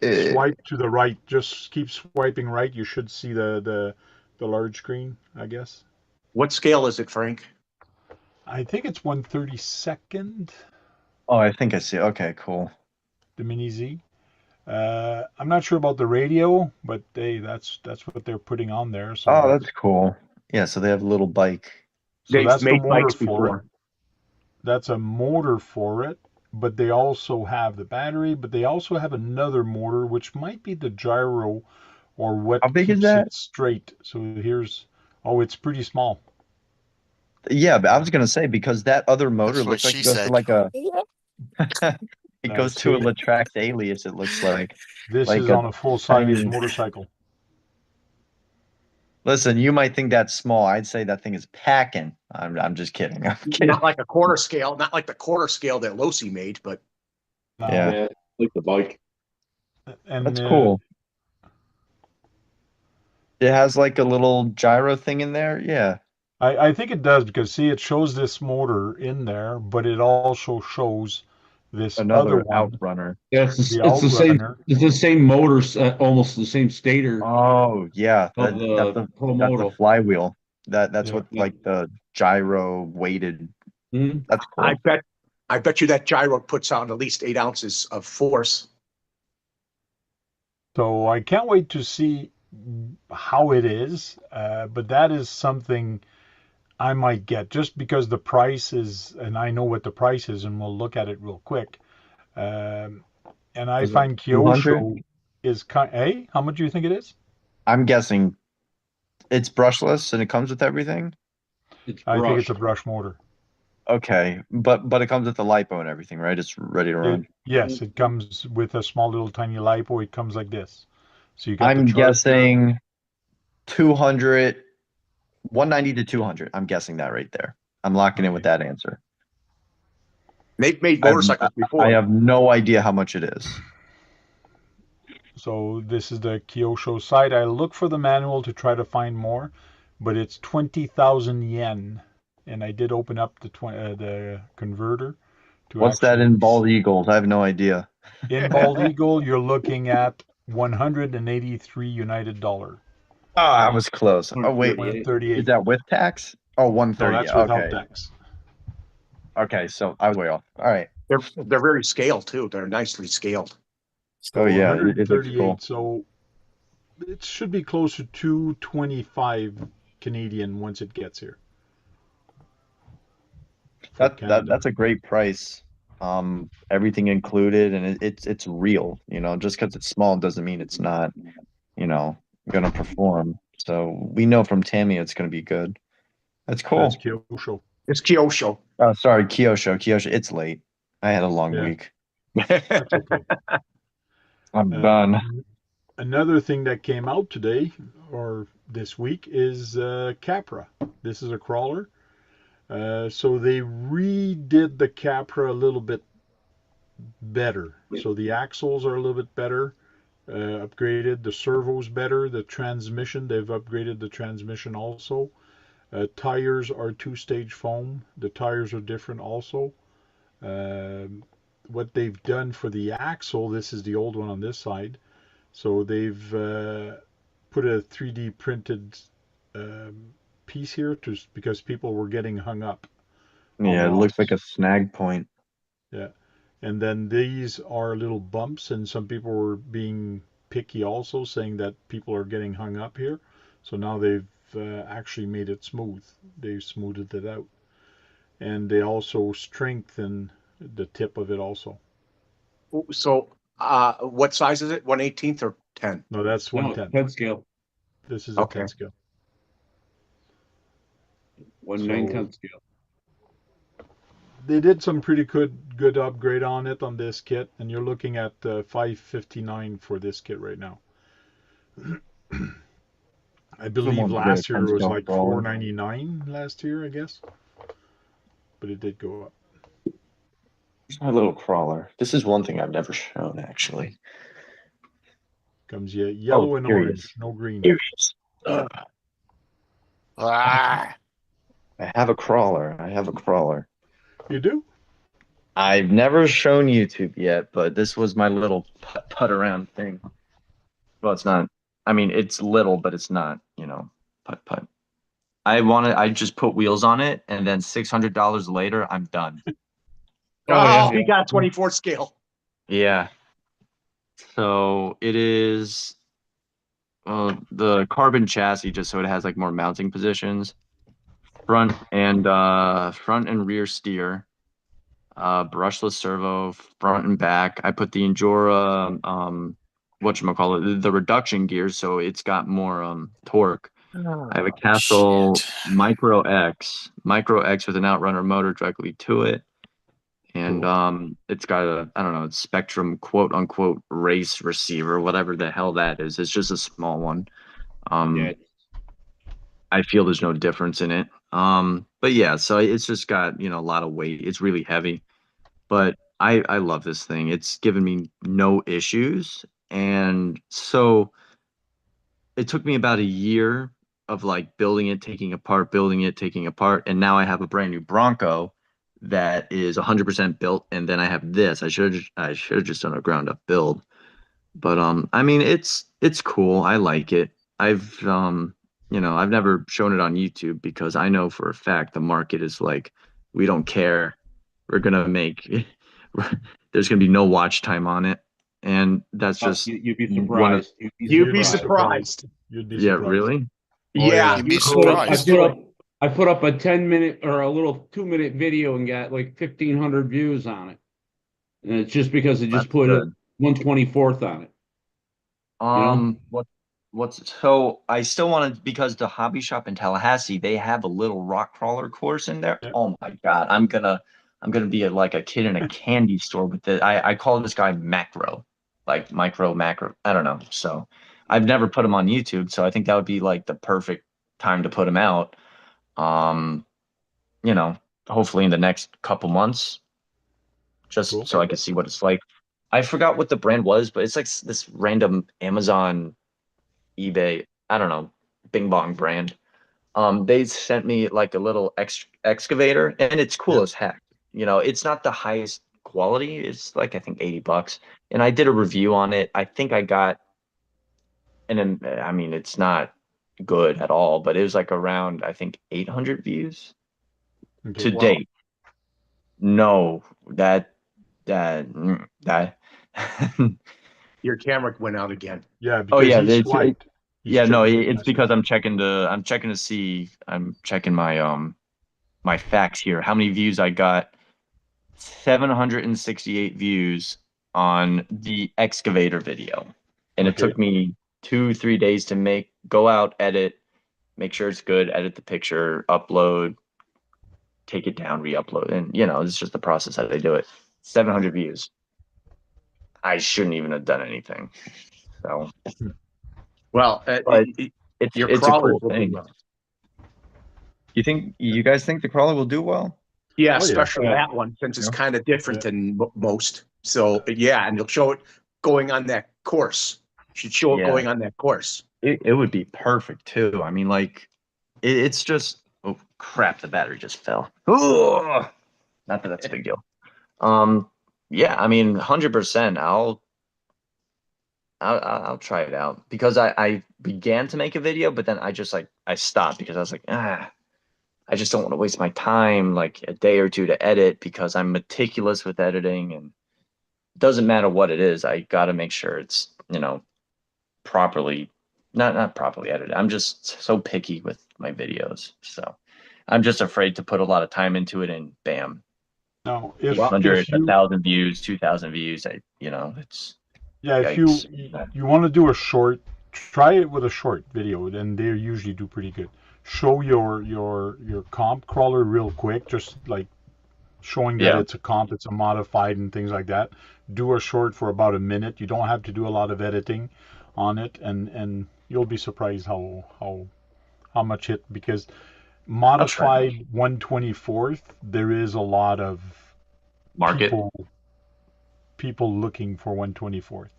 Swipe to the right. Just keep swiping right. You should see the large screen, I guess. What scale is it, Frank? I think it's 1/32nd, Oh, I think I see. Okay, cool. the Mini Z. I'm not sure about the radio, but that's what they're putting on there. Oh, So that's cool. Yeah, so they have a little bike. They've that's the made motor bikes for it. before. That's a motor for it, but they also have the battery, but they also have another motor, which might be the gyro or How what big is keeps that? it straight. So oh, it's pretty small. Yeah, but I was gonna say because that other motor That's what looks like she it goes to said. like a it Now, goes to a see, Latrax Alias, it looks this like is a on a full-size tiny. motorcycle. Listen, you might think that's small. I'd say that thing is packing. I'm just kidding. I'm kidding. Not like a quarter scale, not like the quarter scale that Losi made, but Now, Yeah. Yeah, like the bike. and That's cool. It has like a little gyro thing in there. Yeah. I think it does because see, it shows this motor in there, but it also shows this other Another one, outrunner. Yeah, the it's the same. Outrunner. It's the same motor, almost the same stator Oh yeah, of that's the a that's a Promoto. flywheel. That's Yeah. what like the gyro weighted. Hmm. That's I cool. bet you that gyro puts out at least 8 ounces of force. So I can't wait to see how it is, but that is something I might get just because the price is, and I know what the price is, and we'll look at it real quick. Um, and I Was it find 200? Kyosho is hey, how much do you think it is? I'm guessing it's brushless and it comes with everything. It's I think it's brushed. a brush motor. Okay, but it comes with the lipo and everything, right? It's ready to run. Yes, it comes with a small little tiny lipo. It comes like this. So you got the I'm charger. guessing 200, 190 to 200. I'm guessing that right there. I'm locking in with Okay. that answer. They've made I have, motorcycles I before. have no idea how much it is. So this is the Kyosho site. I look for the manual to try to find more, but it's 20,000 yen. And I did open up the converter to What's that actually in bald eagles? I have no idea. in Bald Eagle, you're looking at 183 United dollar. Oh, I was close. Oh, wait. 138. Is 138. that with tax? Oh, No, 130. that's without Okay. tax. Okay, so I was way off. All right. They're very scaled too. They're nicely scaled. So Oh, yeah, it looks 138. cool. So it should be closer to 225 Canadian once it gets here. For Canada. That's a great price. Everything included, and it's real. Just because it's small doesn't mean it's not, gonna perform. So we know from Tamiya it's gonna be good. That's That's cool. Kyosho. It's Kyosho. Oh, sorry, Kyosho. It's late. I had a long Yeah. week. That's okay. I'm done. Another thing that came out today or this week is Capra. This is a crawler. So they redid the Capra a little bit better. So the axles are a little bit better, upgraded. The servo's better. The transmission, they've upgraded the transmission also. Tires are two-stage foam. The tires are different also. What they've done for the axle, this is the old one on this side. So they've put a 3D printed piece here because people were getting hung up. Yeah, it looks like a snag point. Yeah. And then these are little bumps, and some people were being picky also, saying that people are getting hung up here. So now they've actually made it smooth. They've smoothed it out. And they also strengthen the tip of it also. So, what size is it? 1/18 or 10? No, that's No, 110. 10 scale. This is a Okay. 10 scale. 1/9 scale. They did some pretty good upgrade on it on this kit, and you're looking at $559 for this kit right now. I believe last year it was like $499 last year, I guess, but it did go up. It's my little crawler. This is one thing I've never shown, actually. Comes yellow and here he orange, is. no green. Here he is. Ah, I have a crawler. I have a crawler. You do? I've never shown YouTube yet, but this was my little putt around thing. Well, it's not. I mean, it's little, but it's not, putt. I just put wheels on it, and then $600 later, I'm done. Oh, he got a 24 scale. Yeah. So it is the carbon chassis, just so it has like more mounting positions. Front and rear steer. Brushless servo, front and back. I put the Endura, whatchamacallit, the reduction gears, so it's got more torque. I have a Castle Micro X with an outrunner motor directly to it. And it's got a, I don't know, Spectrum quote unquote race receiver, whatever the hell that is. It's just a small one. Yeah. I feel there's no difference in it. But yeah, so it's just got, a lot of weight. It's really heavy. But I love this thing. It's given me no issues. And so it took me about a year of like building it, taking apart, and now I have a brand new Bronco that is 100% built, and then I have this. I should have just done a ground up build. But I mean, it's cool. I like it. I've never shown it on YouTube because I know for a fact the market is like, we don't care. We're gonna make there's gonna be no watch time on it. And that's just You'd be surprised. You'd be surprised. You'd be Yeah, surprised. really? Yeah. you'd be I put surprised. I put up a 10-minute or a little 2-minute video and got like 1,500 views on it. And it's just because I just That's put good. 1/24 on it. So I still want to, because the hobby shop in Tallahassee, they have a little rock crawler course in there. Yep. Oh my God. I'm gonna be like a kid in a candy store with it. I call this guy Macro, like macro. I don't know. So I've never put him on YouTube. So I think that would be like the perfect time to put him out. Hopefully in the next couple months, just Cool. so I can see what it's like. I forgot what the brand was, but it's like this random Amazon, eBay, I don't know, Bing Bong brand. They sent me like a little excavator, and it's cool as heck. It's not the highest quality. It's like, I think $80, and I did a review on it. I think I got, and then, I mean, it's not good at all, but it was like around, I think, 800 views to date. No, that Your camera went out again. Yeah, because he's swiped. It's because I'm checking to see, I'm checking my my facts here. How many views I got? 768 views on the excavator video. And it took me 2-3 days to go out, edit, make sure it's good, edit the picture, upload, take it down, re-upload. And it's just the process how they do it. 700 views. I shouldn't even have done anything. So, well, it's a cool thing. You guys think the crawler will do well? Yeah, especially that one, since it's kind of different than most. So yeah, and you'll show it going on that course. You should show it Yeah. going on that course. It would be perfect too. I mean, like, it's just, oh crap, the battery just fell. Ugh! Not that that's a big deal. Yeah, I mean, 100%. I'll try it out because I began to make a video, but then I stopped because I was like, I just don't want to waste my time like a day or two to edit because I'm meticulous with editing, and it doesn't matter what it is. I got to make sure it's, properly, not properly edited. I'm just so picky with my videos. So I'm just afraid to put a lot of time into it and bam, Now, under if you 1,000 views, 2,000 views, it's yeah, if yikes. you want to do a short, try it with a short video, then they usually do pretty good. Show your comp crawler real quick, just like showing that Yeah. it's a comp, it's a modified and things like that. Do a short for about a minute. You don't have to do a lot of editing on it, and you'll be surprised how much hit, because modified 1/24th, there is a lot of Market. people looking for 1/24th.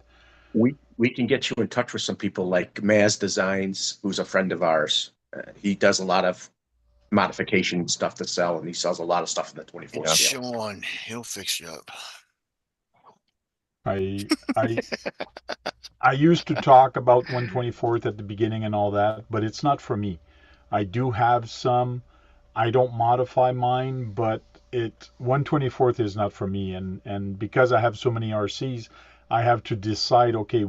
We can get you in touch with some people like Maz Designs, who's a friend of ours. He does a lot of modification stuff to sell, and he sells a lot of stuff in the 24 It's scale. Sean, he'll fix you up. I I used to talk about 1/24th at the beginning and all that, but it's not for me. I do have some. I don't modify mine, but 1/24th is not for me, and because I have so many RCs, I have to decide, okay,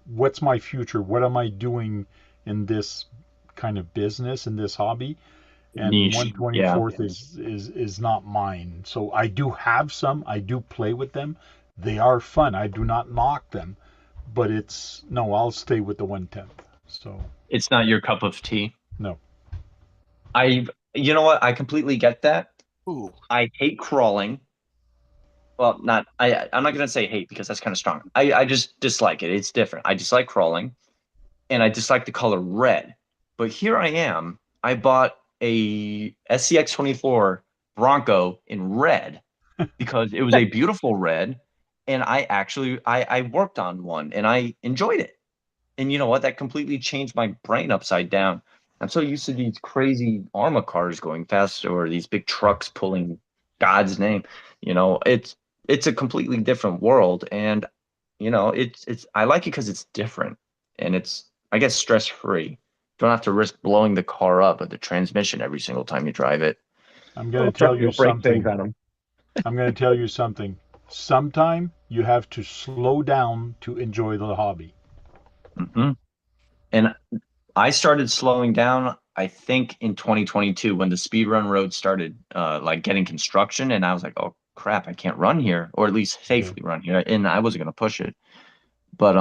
what's my future? What am I doing in this kind of business, in this hobby? And Niche. 1/24th is not mine. So I do have some. I do play with them. They are fun. I do not knock them, but I'll stay with the 1/10. So It's not your cup of tea. no. You know what? I completely get that. Ooh. I hate crawling. Well, I'm not gonna say hate because that's kind of strong. I just dislike it. It's different. I dislike crawling, and I dislike the color red. But here I am. I bought a SCX 24 Bronco in red because it was a beautiful red, and I worked on one and I enjoyed it. And you know what? That completely changed my brain upside down. I'm so used to these crazy ARMA cars going fast, or these big trucks pulling God's name. It's a completely different world, and it's I like it because it's different, and it's, I guess, stress free. Don't have to risk blowing the car up with the transmission every single time you drive it. I'm going to tell you You'll break things something. on them. I'm going to tell you something. Sometime you have to slow down to enjoy the hobby. Mm-hmm. And I started slowing down, I think, in 2022 when the speedrun road started like getting construction, and I was like, oh crap, I can't run here, or at least safely run here, and I wasn't gonna push it. But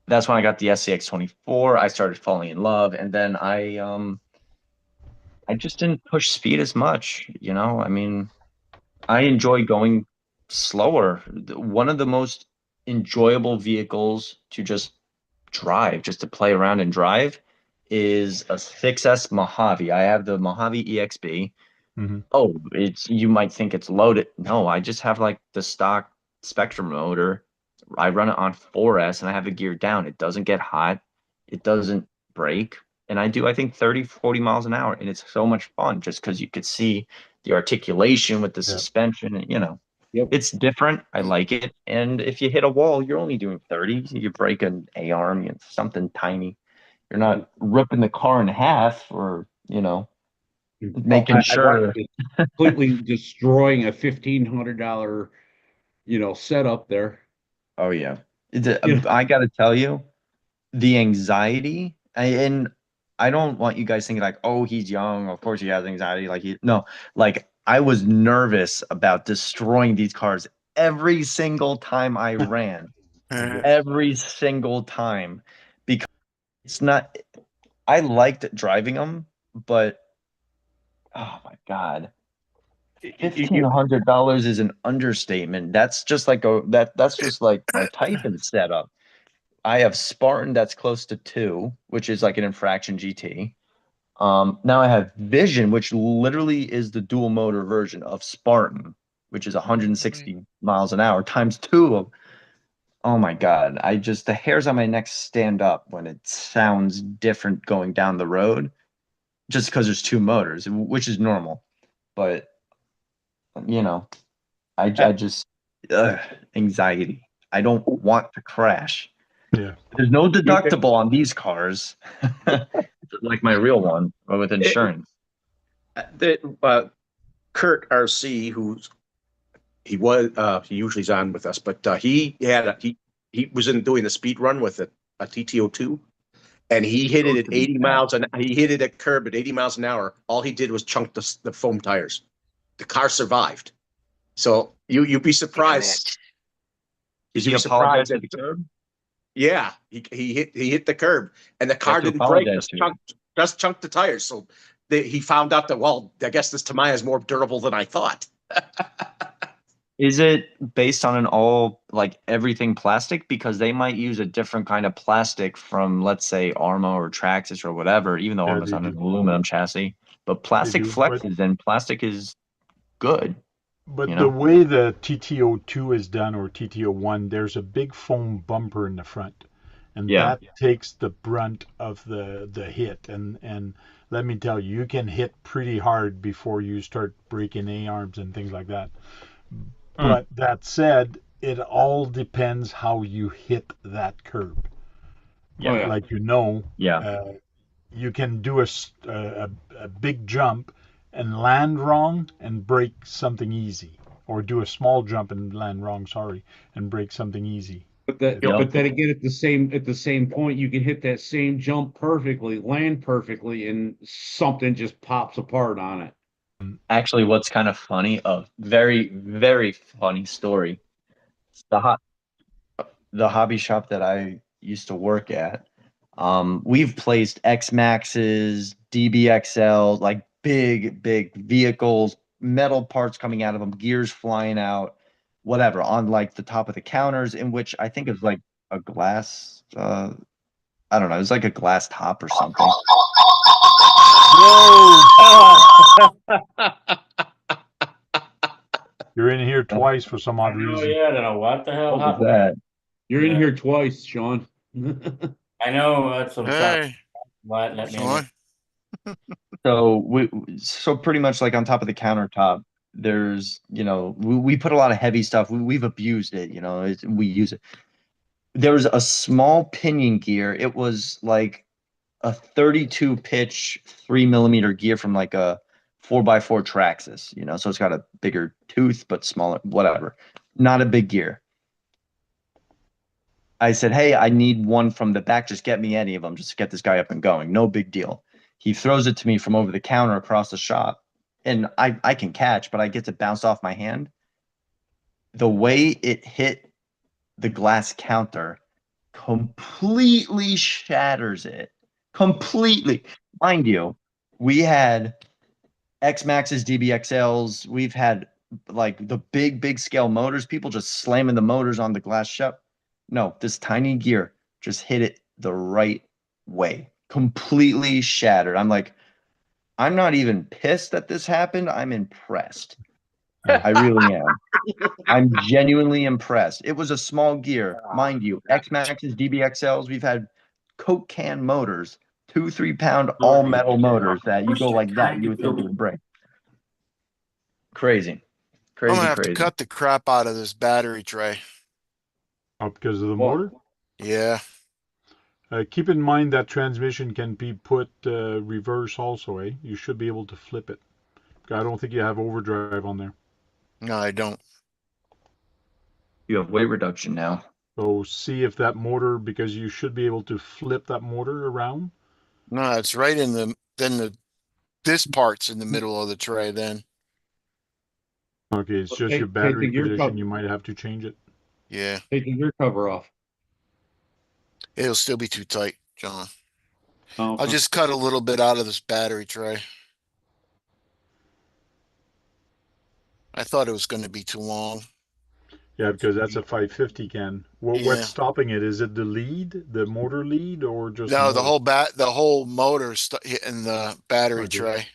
that's when I got the SCX 24. I started falling in love, and then I just didn't push speed as much. I mean, I enjoy going slower. One of the most enjoyable vehicles to just drive, just to play around and drive, is a 6S Mojave. I have the Mojave EXB. Mm-hmm. Oh, you might think it's loaded. No, I just have like the stock Spectrum motor. I run it on 4S and I have it geared down. It doesn't get hot. It doesn't break. And I do, I think, 30, 40 miles an hour. And it's so much fun just because you could see the articulation with the suspension. And, it's different. I like it. And if you hit a wall, you're only doing 30. You break an A-arm, something tiny. You're not ripping the car in half, or, making sure. Completely destroying a $1,500, setup there. Oh, yeah. I got to tell you, the anxiety, and I don't want you guys thinking like, oh, he's young, of course he has anxiety. No, like I was nervous about destroying these cars every single time I ran. Every single time, because I liked driving them, but oh my God, $1,500 is an understatement. That's just like that's just like my Titan setup. I have Spartan that's close to 2, which is like an infraction GT. Now I have Vision, which literally is the dual motor version of Spartan. which is 160 miles an hour times 2 of. Oh my God. The hairs on my neck stand up when it sounds different going down the road, just because there's 2 motors, which is normal. But, you know, I just, anxiety. I don't want to crash. Yeah. There's no deductible on these cars, like my real one, or with insurance. Kurt RC, he usually's on with us, but he was doing the speed run with a TTO2, and he hit it at 80 miles and he hit it at curb at 80 miles an hour. All he did was chunk the foam tires. The car survived. So you'd be surprised. He apologized to the curb? Yeah, he hit the curb, and the car didn't break. Just chunked the tires. So he found out that, well, I guess this Tamiya is more durable than I thought. Is it based on an all, like, everything plastic? Because they might use a different kind of plastic from, let's say, Arma or Traxxas or whatever, even though Arma's on an aluminum chassis. But plastic flexes, and plastic is good. But the way the TTO2 is done, or TTO1, there's a big foam bumper in the front. And that takes the brunt of the hit. And let me tell you, you can hit pretty hard before you start breaking A-arms and things like that. But that said, it all depends how you hit that curb. Yeah. Like, you can do a big jump and land wrong and break something easy, or do a small jump and land wrong, and break something easy. But then again, at the same point, you can hit that same jump perfectly, land perfectly, and something just pops apart on it. Actually, what's kind of funny, a very, very funny story. The hobby shop that I used to work at, we've placed X Maxes, DBXL, like big vehicles, metal parts coming out of them, gears flying out, whatever, on like the top of the counters, in which I think is like a glass, I don't know, it's like a glass top or something. You're in here twice for some odd reason. Yeah, I don't know what the hell What was that? You're in here twice, Sean. I know, that's what I'm trying. Hey, Let me in. So pretty much like on top of the countertop, there's, we put a lot of heavy stuff. We've abused it, we use it. There was a small pinion gear. It was like a 32 pitch 3mm gear from like a 4x4 Traxxas, so it's got a bigger tooth but smaller, whatever. Not a big gear. I said, hey, I need one from the back. Just get me any of them. Just get this guy up and going. No big deal. He throws it to me from over the counter across the shop, and I can catch, but I get to bounce off my hand. The way it hit the glass counter completely shatters it. Completely. Mind you, we had X Maxes, DBXLs. We've had like the big scale motors. People just slamming the motors on the glass shut. No, this tiny gear just hit it the right way. Completely shattered. I'm like, I'm not even pissed that this happened. I'm impressed. I really am. I'm genuinely impressed. It was a small gear, mind you. X Maxes, DBXLs. We've had Coke can motors, 2-3 pound all metal motors that you go like that, you would think it would break. Crazy. I'm gonna have to cut the crap out of this battery tray. Oh, because of the motor? Yeah. Keep in mind that transmission can be put reverse also, eh? You should be able to flip it. I don't think you have overdrive on there. No, I don't. You have weight reduction now. So see if that motor, because you should be able to flip that motor around. No, it's right in this part's in the middle of the tray then. Okay, it's just your battery position. You might have to change it. Yeah. Take the gear cover off. It'll still be too tight, John. Oh, I'll just cut a little bit out of this battery tray. I thought it was going to be too long. Yeah, because that's a 550 can. What's stopping it? Is it the lead, the motor lead, or just no? The whole motor's hitting the battery tray.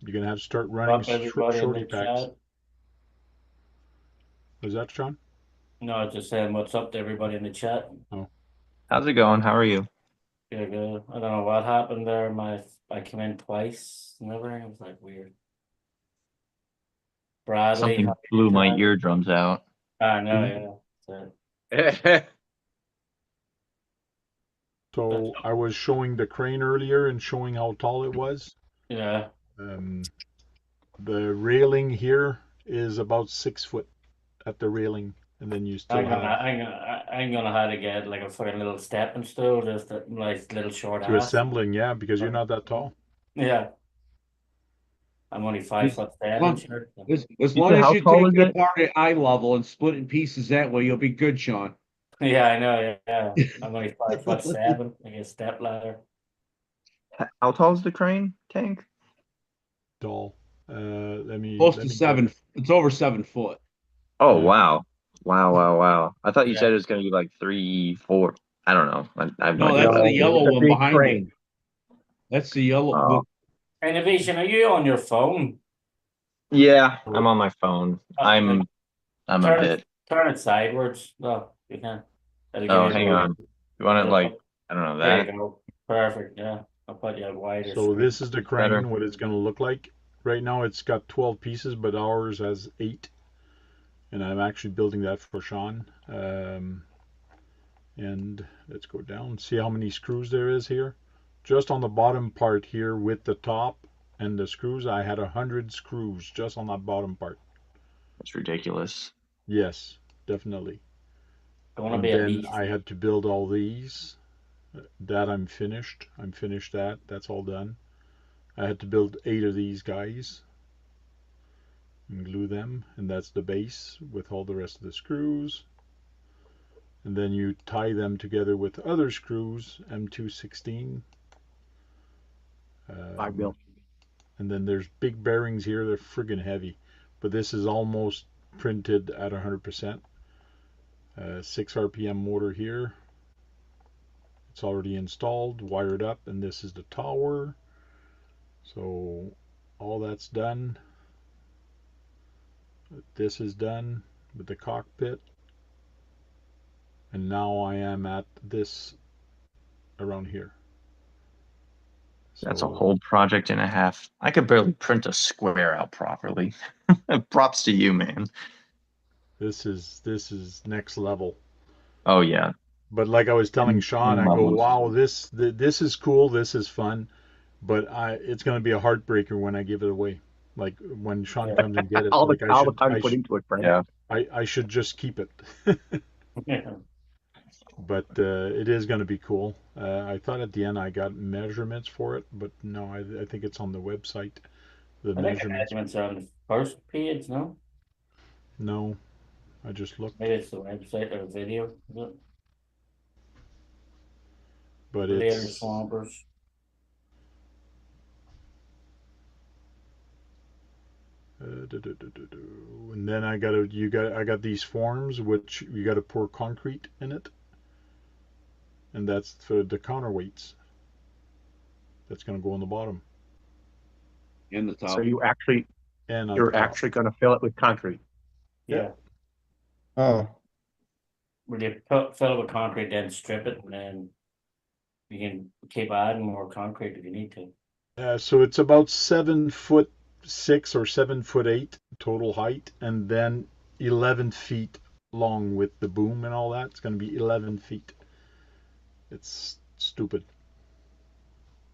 You're gonna have to start running Up everybody in shorty the packs. chat. Was that Sean? No, just saying what's up to everybody in the chat. How's it going? How are you? Yeah, good. I don't know what happened there. I came in twice and everything. It was like weird. Bradley, Something how blew you my doing? eardrums out. I know, Mhm. yeah. So, So I was showing the crane earlier and showing how tall it was. yeah. The railing here is about 6 foot at the railing, and then you still have I'm gonna have to get like a fucking little stepping stool, just a nice little short to ass. assembling, yeah, because you're not that tall. Yeah. I'm only 5'7" Well, sure. As long as How you tall take is it it? apart at eye level and split in pieces that way, you'll be good, Sean. Yeah, I know, yeah. I'm only 5'7", I get a step ladder. How tall is the crane tank? Tall. Let me Close let to me get 7. it. It's over 7 foot. Oh, Yeah. wow. Wow. I thought you Yeah. said it was going to be like 3, 4. I don't know. I have no No, idea. that's the yellow it's a one big behind crane. it. That's the yellow. Oh. Innovation, are you on your phone? Yeah, I'm on my phone. Like, I'm a turn bit. turn it sideways. No, you can. That'll give Oh, you a hang good. on. You want it It'll like, put- I don't know, There you that? go. Perfect. Yeah, I'll put you a wider So screen. this is the Better. crane, what it's gonna look like. Right now it's got 12 pieces, but ours has 8. And I'm actually building that for Sean. And let's go down, see how many screws there is here. Just on the bottom part here with the top and the screws, I had 100 screws just on that bottom part. That's ridiculous. Yes, definitely. Gonna And be a then beast. I had to build all these. That I'm finished. I'm finished that. That's all done. I had to build 8 of these guys and glue them, and that's the base with all the rest of the screws. And then you tie them together with other screws, M216. I will. And then there's big bearings here. They're friggin' heavy, but this is almost printed at 100%. 6 RPM motor here. It's already installed, wired up, and this is the tower. So all that's done. This is done with the cockpit. And now I am at this around here. That's a So whole project and a half. I could barely print a square out properly. Props to you, man. this is next level. Oh, yeah. But like I was telling Sean, I go, Levels. wow, this is cool, this is fun, but it's going to be a heartbreaker when I give it away. Like when Sean comes and get it, All the like all the time you put into it, Frank. Yeah. I should just keep it. But it is going to be cool. I thought at the end I got measurements for it, but no, I think it's on the website. The I think the measurements. measurements are on the first page, no? No, I just looked, Maybe it's the website or video. Is it? but Later it's swampers. and then I got these forms which you got to pour concrete in it, and that's for the counterweights. That's going to go on the bottom In the top. So and on you're the top. actually going to fill it with concrete. Yeah. Oh. Where you fill it with concrete, then strip it, and then you can keep adding more concrete if you need to. So it's about 7'6" or 7'8" total height, and then 11 feet long with the boom and all that. It's going to be 11 feet. It's stupid.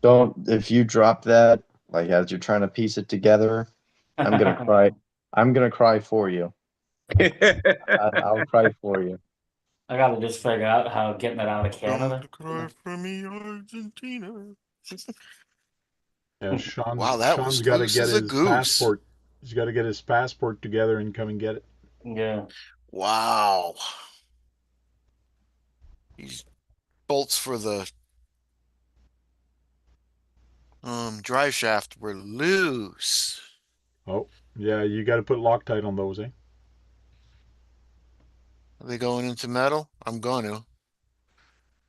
Don't, if you drop that, like as you're trying to piece it together, I'm going to cry. I'm going to cry for you. I'll cry for you. I gotta just figure out how getting it out of Canada. Don't cry for me, Argentina. Yeah, Wow, that Sean's was got to loose get as a his goose. passport. He's got to get his passport together and come and get it. Yeah. Wow. These bolts for the drive shaft were loose. Oh, yeah, you got to put Loctite on those, eh? Are they going into metal? I'm going to.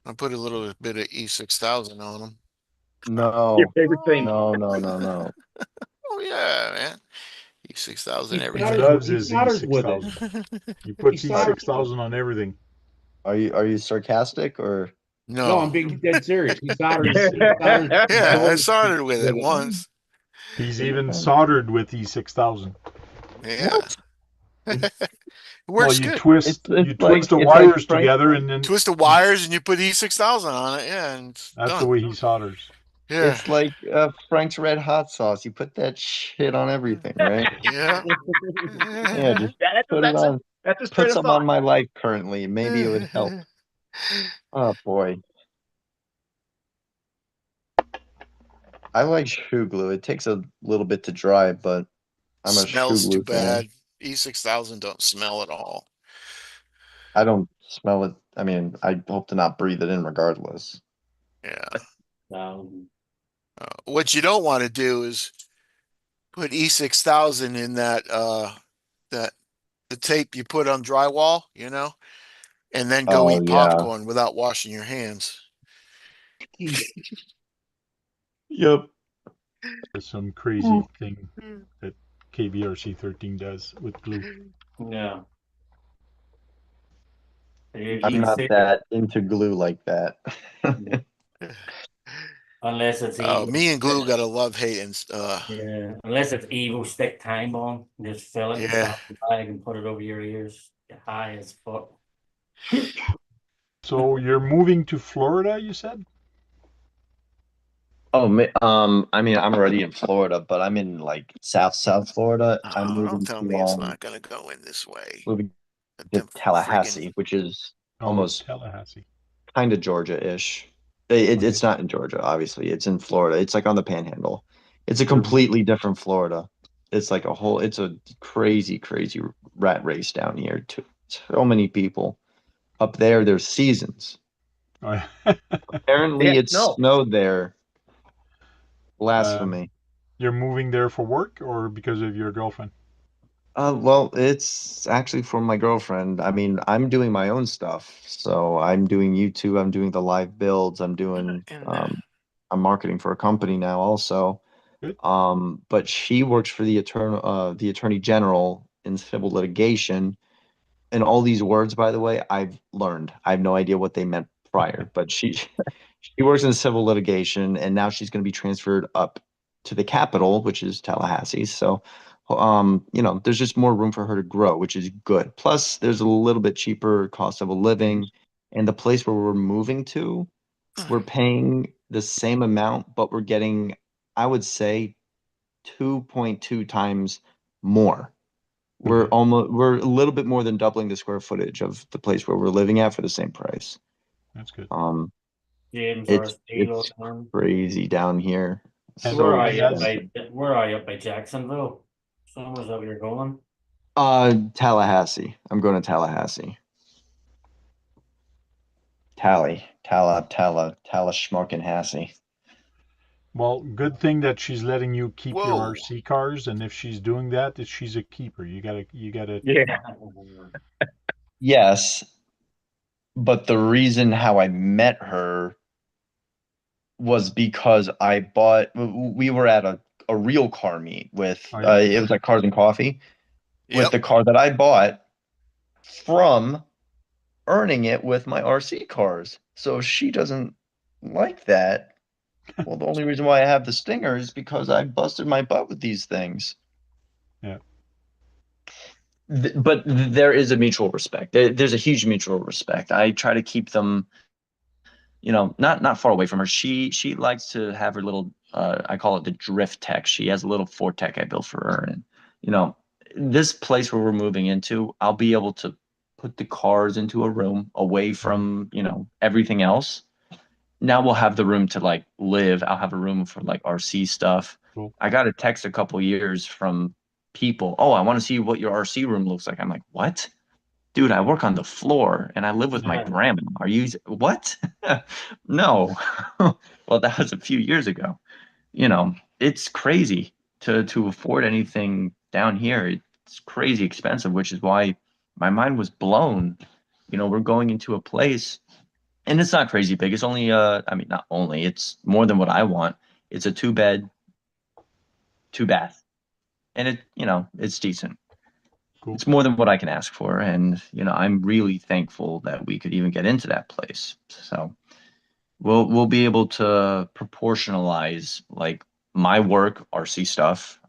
I put a little bit of E6000 on them. No. Your favorite thing. No. Oh yeah, man. E6000 He He everything. loves he his solders with it. E6000. He puts He solders with it. E6000 on everything. Are you sarcastic or? No, I'm No. being dead serious. He solders Yeah, I controllers started with it with it. once. He's even soldered with E6000. Yeah. It Well, works good. you twist the wires together, and then Twist the wires and you put E6000 on it. Yeah, and it's that's the done. way he solders. Yeah. It's like Frank's Red Hot Sauce. You put that shit on everything, right? Yeah. Yeah, just put it on. That's his Put train of some on thought. my life currently. Maybe it would help. Oh boy. I like shoe glue. It takes a little bit to dry, but I'm a shoe Smells too glue fan. bad. E6000 don't smell at all. I don't smell it. I mean, I hope to not breathe it in regardless. Yeah. Um, What you don't want to do is put E6000 in that the tape you put on drywall, and then go Oh eat yeah. popcorn without washing your hands. Yep. There's some crazy thing that KBRC 13 does with glue. yeah. You I'm eat not sick, that into glue like that. unless it's Oh, evil. me and glue got a love-hate and Yeah, unless it's evil stick time bomb, just fill it in Yeah. a bag and put it over your ears. Get high as fuck. So you're moving to Florida, you said? I mean, I'm already in Florida, but I'm in like South Florida. I'm Oh, don't moving tell to me it's not gonna go in this way. moving to Them Tallahassee, friggin' which is Oh, almost Tallahassee. kind of Georgia-ish. It's not in Georgia, obviously. It's in Florida. It's like on the Panhandle. It's a completely different Florida. It's like it's a crazy, crazy rat race down here. So many people. Up there, there's seasons. Apparently, Yeah, it no. snowed there. Blasphemy. You're moving there for work or because of your girlfriend? Well, it's actually for my girlfriend. I mean, I'm doing my own stuff. So I'm doing YouTube, I'm doing the live builds, I'm marketing for a company now also. Good. But she works for the Attorney General in civil litigation. And all these words, by the way, I've learned. I have no idea what they meant prior, but she works in civil litigation, and now she's going to be transferred up to the capital, which is Tallahassee. So, there's just more room for her to grow, which is good. Plus, there's a little bit cheaper cost of a living, and the place where we're moving to, we're paying the same amount, but we're getting, I would say, 2.2 times more. We're a little bit more than doubling the square footage of the place where we're living at for the same price. That's good. James or Steve. It's crazy down here. And Where So are he you has- where are you up by Jacksonville? Somewhere's up you're going. Tallahassee. I'm going to Tallahassee. Schmarkenhassee. Well, good thing that she's letting you keep your Whoa. RC cars, and if she's doing that, that she's a keeper. You gotta. Yeah. Yes, but the reason how I met her was because we were at a real car meet with, Oh, yeah. it was like Cars and Coffee, with Yep. the car that I bought from earning it with my RC cars. So if she doesn't like that, well, the only reason why I have the Stinger is because I busted my butt with these things. Yeah. But there is a mutual respect. There's a huge mutual respect. I try to keep them, not far away from her. She likes to have her little, I call it the drift tech. She has a little Fortec I built for her, and this place where we're moving into, I'll be able to put the cars into a room away from everything else. Now we'll have the room to like live. I'll have a room for like RC stuff. Cool. I got a text a couple years from people. Oh, I want to see what your RC room looks like. I'm like, what? Dude, I work on the floor and I live with my grandma. Are you what? No. Well, that was a few years ago. It's crazy to afford anything down here. It's crazy expensive, which is why my mind was blown. We're going into a place, and it's not crazy big. It's only I mean, not only, it's more than what I want. It's a 2-bed, 2-bath. and it's decent. Cool. It's more than what I can ask for, and I'm really thankful that we could even get into that place. So we'll be able to proportionalize like my work, RC stuff.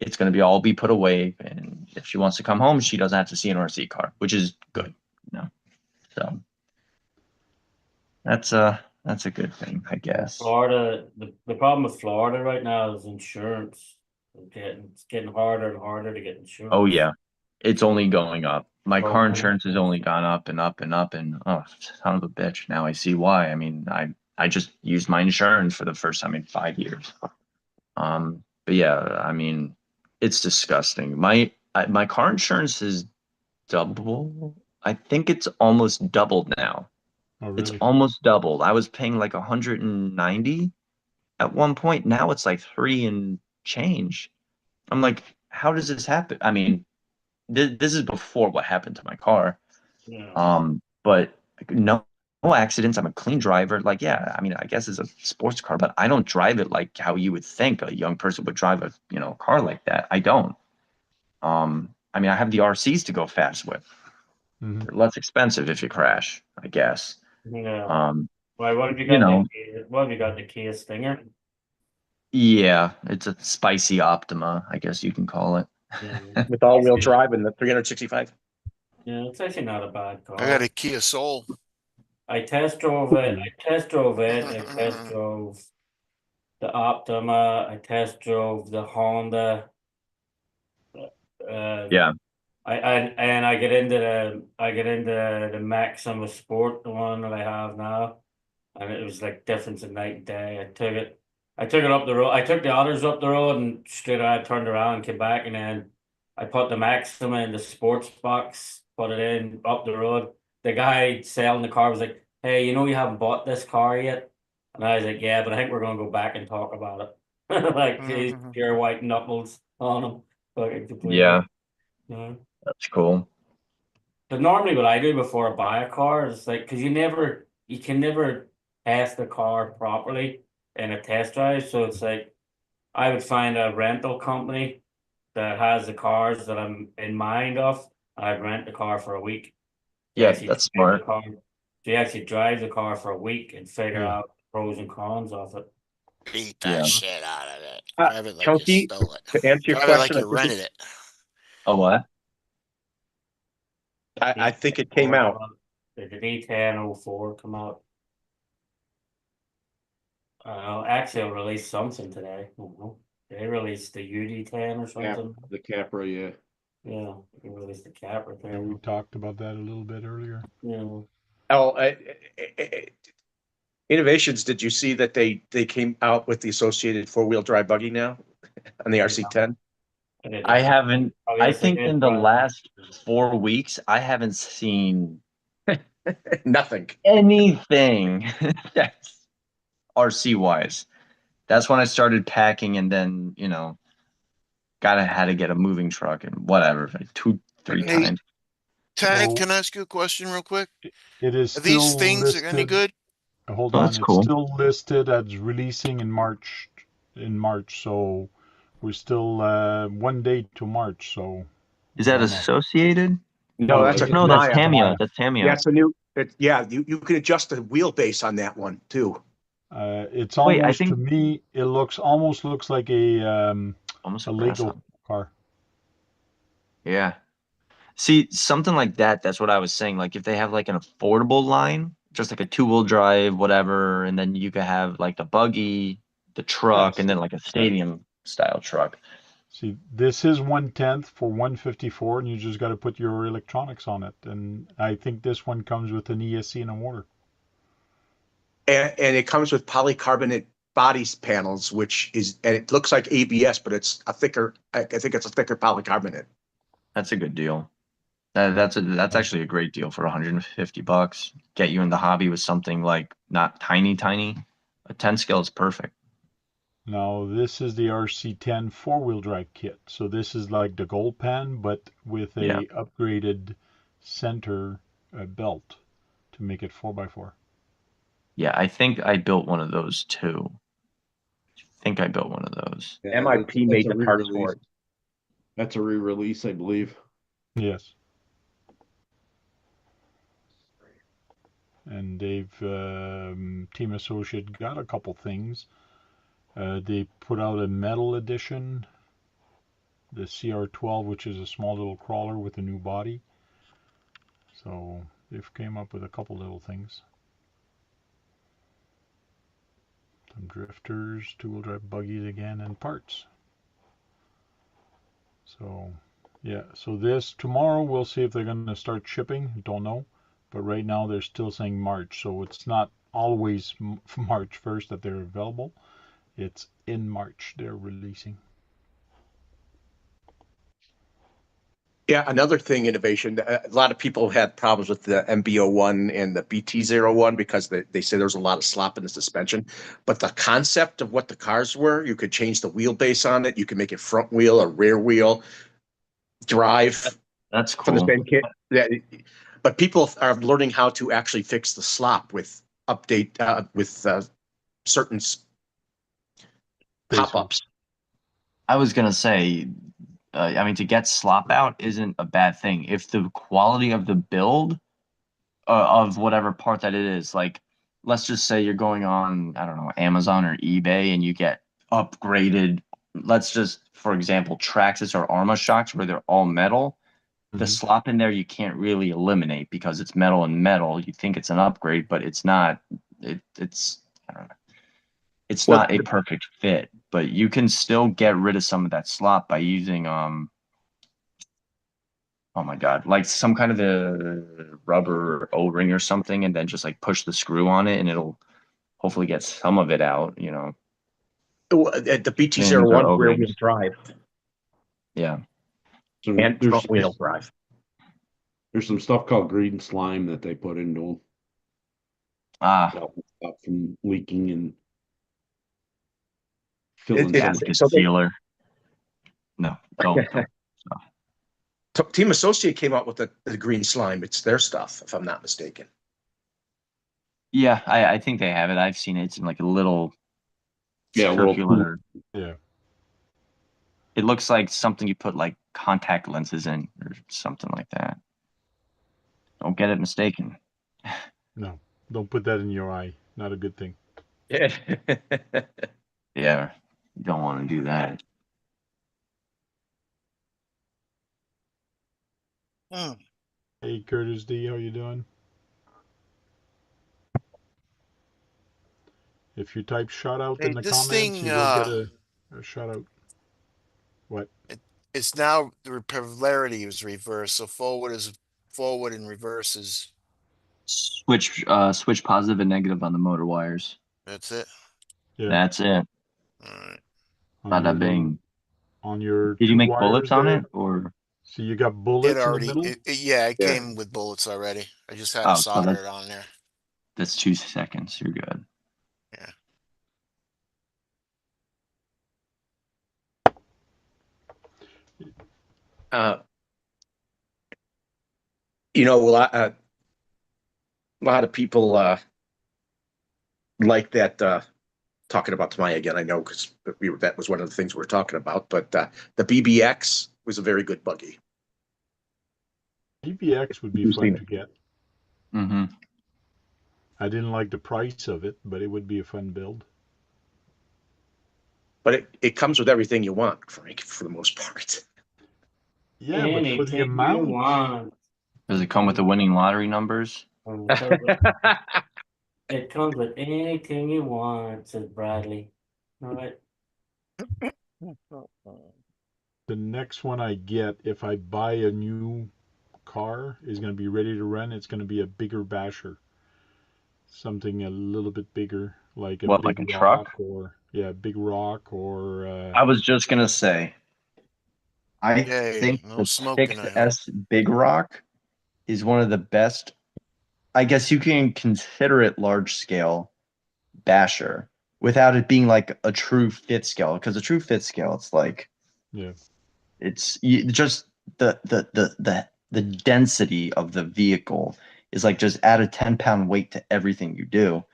It's going to be put away, and if she wants to come home, she doesn't have to see an RC car, which is good. So that's a good thing, I guess. Florida, the problem with Florida right now is insurance. It's getting harder and harder to get insurance. Oh yeah, it's only going up. My Oh, car yeah. insurance has only gone up and up and up, and oh, son of a bitch. Now I see why. I mean, I just used my insurance for the first time in 5 years. But yeah, I mean, it's disgusting. My car insurance is double. I think it's almost doubled now. Oh, It's really? almost doubled. I was paying like 190 at one point. Now it's like 3 and change. I'm like, how does this happen? I mean, this is before what happened to my car. Yeah. But no accidents. I'm a clean driver. Like, yeah, I mean, I guess it's a sports car, but I don't drive it like how you would think a young person would drive a car like that. I don't. I mean, I have the RCs to go fast with. Hmm. They're less expensive if you crash, I guess. Yeah. Why? What have you You got? know, What have you got? The Kia Stinger. yeah, it's a spicy Optima, I guess you can call it. Yeah. With all-wheel drive and the 365. Yeah, it's actually not a bad I got car. a Kia Soul. I test drove it. Ooh. I test drove it. I test drove the Optima. I test drove the Honda. Yeah, And I get into the Maxima Sport, the one that I have now, and it was like difference in night and day. I took it up the road. I took the others up the road and straight out turned around, came back, and then I put the Maxima in the sports box, put it in up the road. The guy selling the car was like, "Hey, you haven't bought this car yet?" And I was like, "Yeah, but I think we're gonna go back and talk about it." Like he's pure white knuckles on him, fucking completely. yeah, Yeah. that's cool. But normally what I do before I buy a car is like, because you can never test the car properly in a test drive. So it's like, I would find a rental company that has the cars that I'm in mind of. I'd rent the car for a week. You Yeah, actually that's drive the smart. car. So you actually drive the car for a week and figure Yeah. out pros and cons of it. Beat that Yeah. shit out of it. Drive it like you Chunky, stole it. to answer your Drive it like question, you rented it. Oh, what? I think it came out. Did the D10-04 come out? Axial released something today. I don't know. They released the UD10 or Yeah, something. the Capra, yeah. Yeah, they released the Capra Yeah, we thing. talked about that a little bit earlier. Yeah. Oh, Innovations, did you see that they came out with the associated four-wheel drive buggy now on the RC10? And it I did. haven't. Oh I yes, they think did. in the last 4 weeks, I haven't seen Nothing. anything that's RC wise. That's when I started packing, and then had to get a moving truck and whatever, like 2, 3 Hey, times. Tag, So can I ask you a question real quick? it is Are these still things any listed. good? Hold Oh, on, that's it's cool. still listed as releasing in March. So we're still 1 day to March. So Is I that don't know. associated? No, that's a No, that's Tamiya. Tamiya. That's Yeah, Tamiya. it's a new. Yeah, you can adjust the wheelbase on that one too. It's Wait, I almost, to think me, it almost looks like almost a a brass Lego on. car. Yeah. See, something like that, that's what I was saying. Like if they have like an affordable line, just like a two-wheel drive, whatever, and then you could have like the buggy, the truck, Yes. and then like a stadium style truck. See, this is 1/10 for 154, and you just got to put your electronics on it. And I think this one comes with an ESC and a motor. And it comes with polycarbonate bodies panels, and it looks like ABS, but it's a thicker. I think it's a thicker polycarbonate. That's a good deal. That's Yeah. actually a great deal for $150. Get you in the hobby with something like not tiny, tiny. A 10 scale is perfect. Now, this is the RC10 four-wheel drive kit. So this is like the gold pan, but with Yeah. a upgraded center belt to make it 4x4. Yeah, I think I built one of those too. think I built one of those. Yeah, MIP that's made a the parts re-release. for it. That's a re-release, I believe. Yes. And they've Team Associate got a couple things. They put out a metal edition, the CR12, which is a small little crawler with a new body. So they've came up with a couple little things. Some drifters, two-wheel drive buggies again, and parts. So yeah, so this tomorrow we'll see if they're going to start shipping. Don't know, but right now they're still saying March, so it's not always March 1st that they're available. It's in March they're releasing. Yeah, another thing, innovation. A lot of people had problems with the MB01 and the BT01 because they say there's a lot of slop in the suspension. But the concept of what the cars were, you could change the wheelbase on it. You could make it front wheel or rear wheel drive That's from the cool. same kit. Yeah, but people are learning how to actually fix the slop with certain pop-ups. I was gonna say, I mean, to get slop out isn't a bad thing if the quality of the build of whatever part that it is, like, let's just say you're going on, I don't know, Amazon or eBay, and you get upgraded. Let's just, for example, Traxxas or Arma shocks where they're all metal. The slop in there you can't really eliminate because it's metal and metal. You think it's an upgrade, but it's not. It's I don't know. It's not a perfect fit, but you can still get rid of some of that slop by using oh my God, like some kind of a rubber O-ring or something, and then just like push the screw on it, and it'll hopefully get some of it out. You know, At the These are BT01 rear wheel O-rings. drive Yeah. and front wheel drive. There's some stuff called green slime that they put into them. Stop from leaking and filling That's some. concealer. No, don't. Team Associate came out with the green slime. It's their stuff, if I'm not mistaken. Yeah, I think they have it. I've seen it. It's in like a little circular. Yeah. It looks like something you put like contact lenses in or something like that. Don't get it mistaken. No, don't put that in your eye. Not a good thing. Yeah. Yeah, you don't want to do that. Hey, Curtis D, how you doing? If you type shout out Hey, in the this comments, thing, you will get a shout out. What? it's now the polarity is reversed, so forward and reverse is, Switch positive and negative on the motor wires. that's it. Yeah. That's it. All right. Bada bing. On your Did you two make wires bullets on there. it, or? So you got It bullets in the already, middle? yeah, it Yeah. came with bullets already. I just had Oh, to so solder it on there. That's 2 seconds. You're good. Yeah. A lot of people like that. Talking about Tamiya again, I know because that was one of the things we were talking about. But the BBX was a very good buggy. BBX would be fun to get. Mm-hmm. I didn't like the price of it, but it would be a fun build. But it comes with everything you want, Frank, for the most part. Yeah, but for the amount. Does it come with the winning lottery numbers? It comes with anything you want, says Bradley. All right. The next one I get, if I buy a new car, is going to be ready to run. It's going to be a bigger basher. Something a little bit bigger, like a big like a truck? Big rock or. I was just gonna say. I Yay, think no the smoking, I hope. 6S Big Rock is one of the best. I guess you can consider it large scale basher without it being like a true fit scale. Because a true fit scale, it's like, it's just the density of the vehicle is like just add a 10-pound weight to everything you do.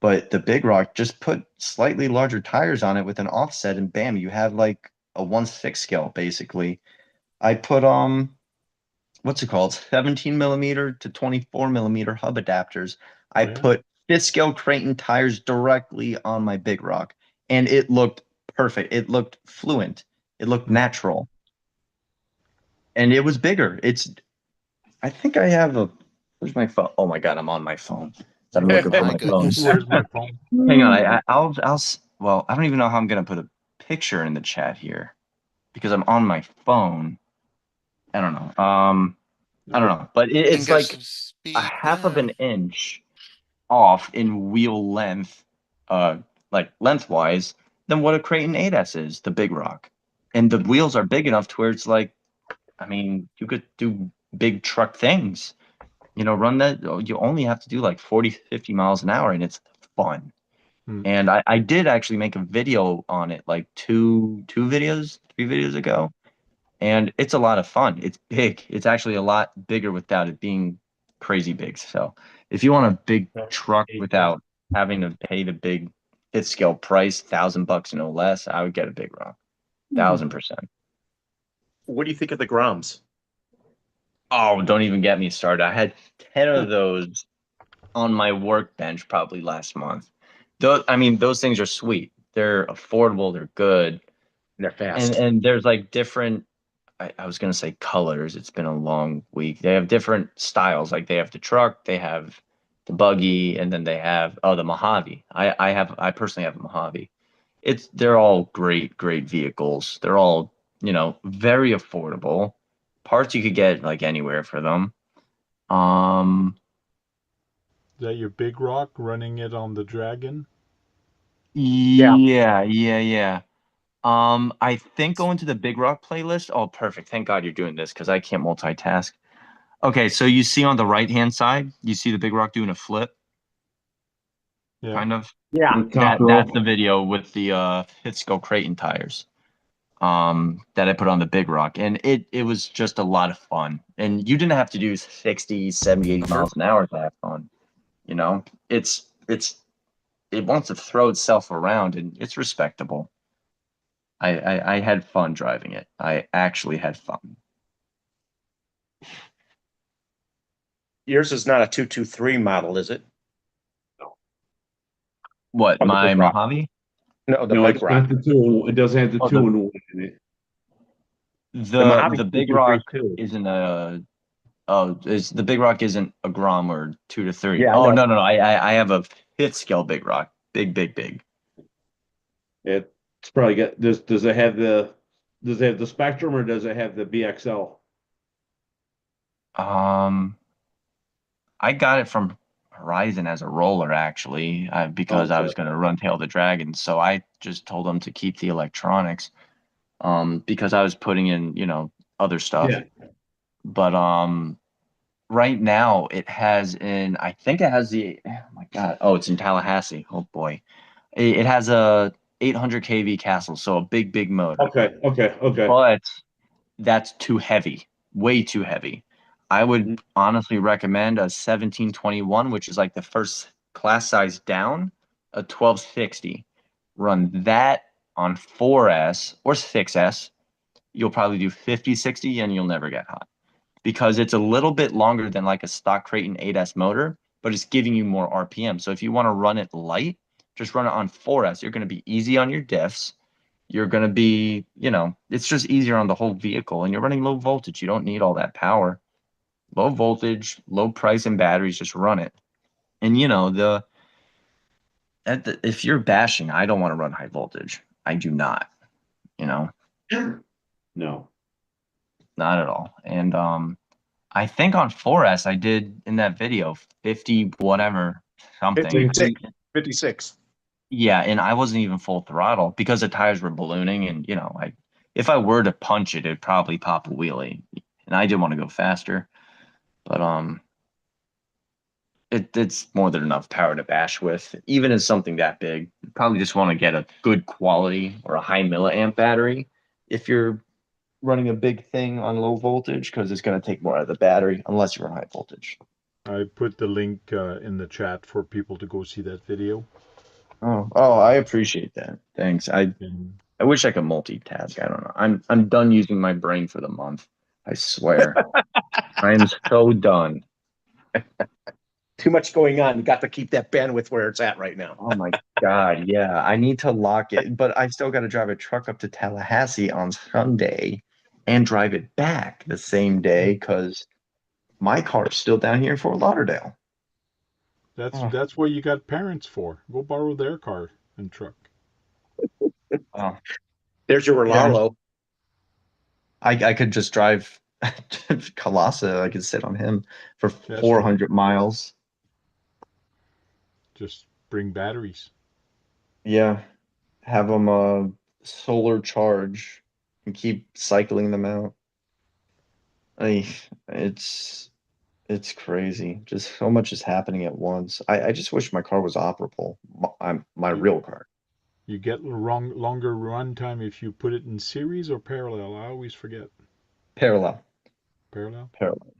But the Big Rock, just put slightly larger tires on it with an offset, and bam, you have like a 1/6 scale basically. I put what's it called? 17 millimeter to 24 millimeter hub adapters. I Yeah. put 5th scale Creighton tires directly on my Big Rock, and it looked perfect. It looked fluent. It looked natural, and it was bigger. I think I have a. Where's my phone? Oh my God, I'm on my phone. I'm looking for My my phone. goodness. Where's my phone? Hang on, well, I don't even know how I'm gonna put a picture in the chat here because I'm on my phone. I don't know. I don't know, but You can it's get like some a speed half of now. an inch off in wheel length, like lengthwise, than what a Creighton 8S is, the Big Rock. And the wheels are big enough to where it's like, I mean, you could do big truck things. Run that. You only have to do like 40, 50 miles an hour, and it's fun. And I did actually make a video on it like three videos ago. And it's a lot of fun. It's big. It's actually a lot bigger without it being crazy big. So if you want a big truck without having to pay the big 5th scale price, $1,000 no less, I would get a Big Rock. 1,000%. What do you think of the Groms? Oh, don't even get me started. I had 10 of those on my workbench probably last month. Those things are sweet. They're affordable. They're good. They're And fast. and there's like different. I was gonna say colors. It's been a long week. They have different styles. Like they have the truck, they have the buggy, and then they have the Mojave. I personally have a Mojave. They're all great vehicles. They're all very affordable. Parts you could get like anywhere for them. Um, Is that your Big Rock running it on the Dragon? Yeah. yeah. I think going to the Big Rock playlist. Oh, perfect. Thank God you're doing this because I can't multitask. Okay, so you see on the right-hand side, you see the Big Rock doing a flip, Yeah. kind of. Yeah. The top row. That's the video with the Fitzco Creighton tires. That I put on the Big Rock, and it was just a lot of fun. And you didn't have to do 60, 70, 80 miles an hour to have fun. It wants to throw itself around, and it's respectable. I had fun driving it. I actually had fun. Yours is not a 223 model, is it? What, Oh, the my Big Rock. Mojave? No, the No, Big it's Rock. not the two. It doesn't have the Oh, 2-in-1 in it. Mojave The Big 223 Rock too. isn't a is the Big Rock isn't a Grom or 2 to 3. Yeah, I Oh know. no. I have a 5th scale Big Rock. Big. It's probably got does it have the Spectrum or does it have the BXL? Um I got it from Horizon as a roller actually, because I Okay. was going to run Tail the Dragon. So I just told them to keep the electronics because I was putting in, other stuff. Yeah. But right now I think it has oh my God. Oh, it's in Tallahassee. Oh boy. It has a 800 kV castle, so a big motor. Okay. But that's too heavy, way too heavy. I would honestly recommend a 1721, which is like the first class size down, a 1260. Run that on 4S or 6S. You'll probably do 50, 60, and you'll never get hot because it's a little bit longer than like a stock Creighton 8S motor, but it's giving you more RPM. So if you want to run it light, just run it on 4S. You're going to be easy on your diffs. You're going to be, it's just easier on the whole vehicle, and you're running low voltage. You don't need all that power. Low voltage, low price in batteries, just run it. And if you're bashing, I don't want to run high voltage. I do not, No. not at all. And I think on 4S I did in that video 50 whatever something. 56. Yeah, and I wasn't even full throttle because the tires were ballooning, and if I were to punch it, it'd probably pop a wheelie, and I did want to go faster, but it's more than enough power to bash with, even in something that big. You probably just want to get a good quality or a high milliamp battery if you're running a big thing on low voltage because it's going to take more out of the battery unless you're on high voltage. I put the link in the chat for people to go see that video. Oh, I appreciate that. Thanks. And I wish I could multitask. I don't know. I'm done using my brain for the month. I swear. I am so done. Too much going on. You got to keep that bandwidth where it's at right now. Oh my God. Yeah. I need to lock it, but I still got to drive a truck up to Tallahassee on Sunday and drive it back the same day because my car's still down here in Fort Lauderdale. that's what you got parents for. Go borrow their car and truck. Oh, There's your yeah. Rolalo. I could just drive Kalasa. I could sit on him for That's 400 miles. Just bring batteries. Yeah. Have them solar charge and keep cycling them out. I it's crazy. Just so much is happening at once. I just wish my car was operable. My You, real car. you get longer run time if you put it in series or parallel. I always forget. Parallel. Parallel? Parallel.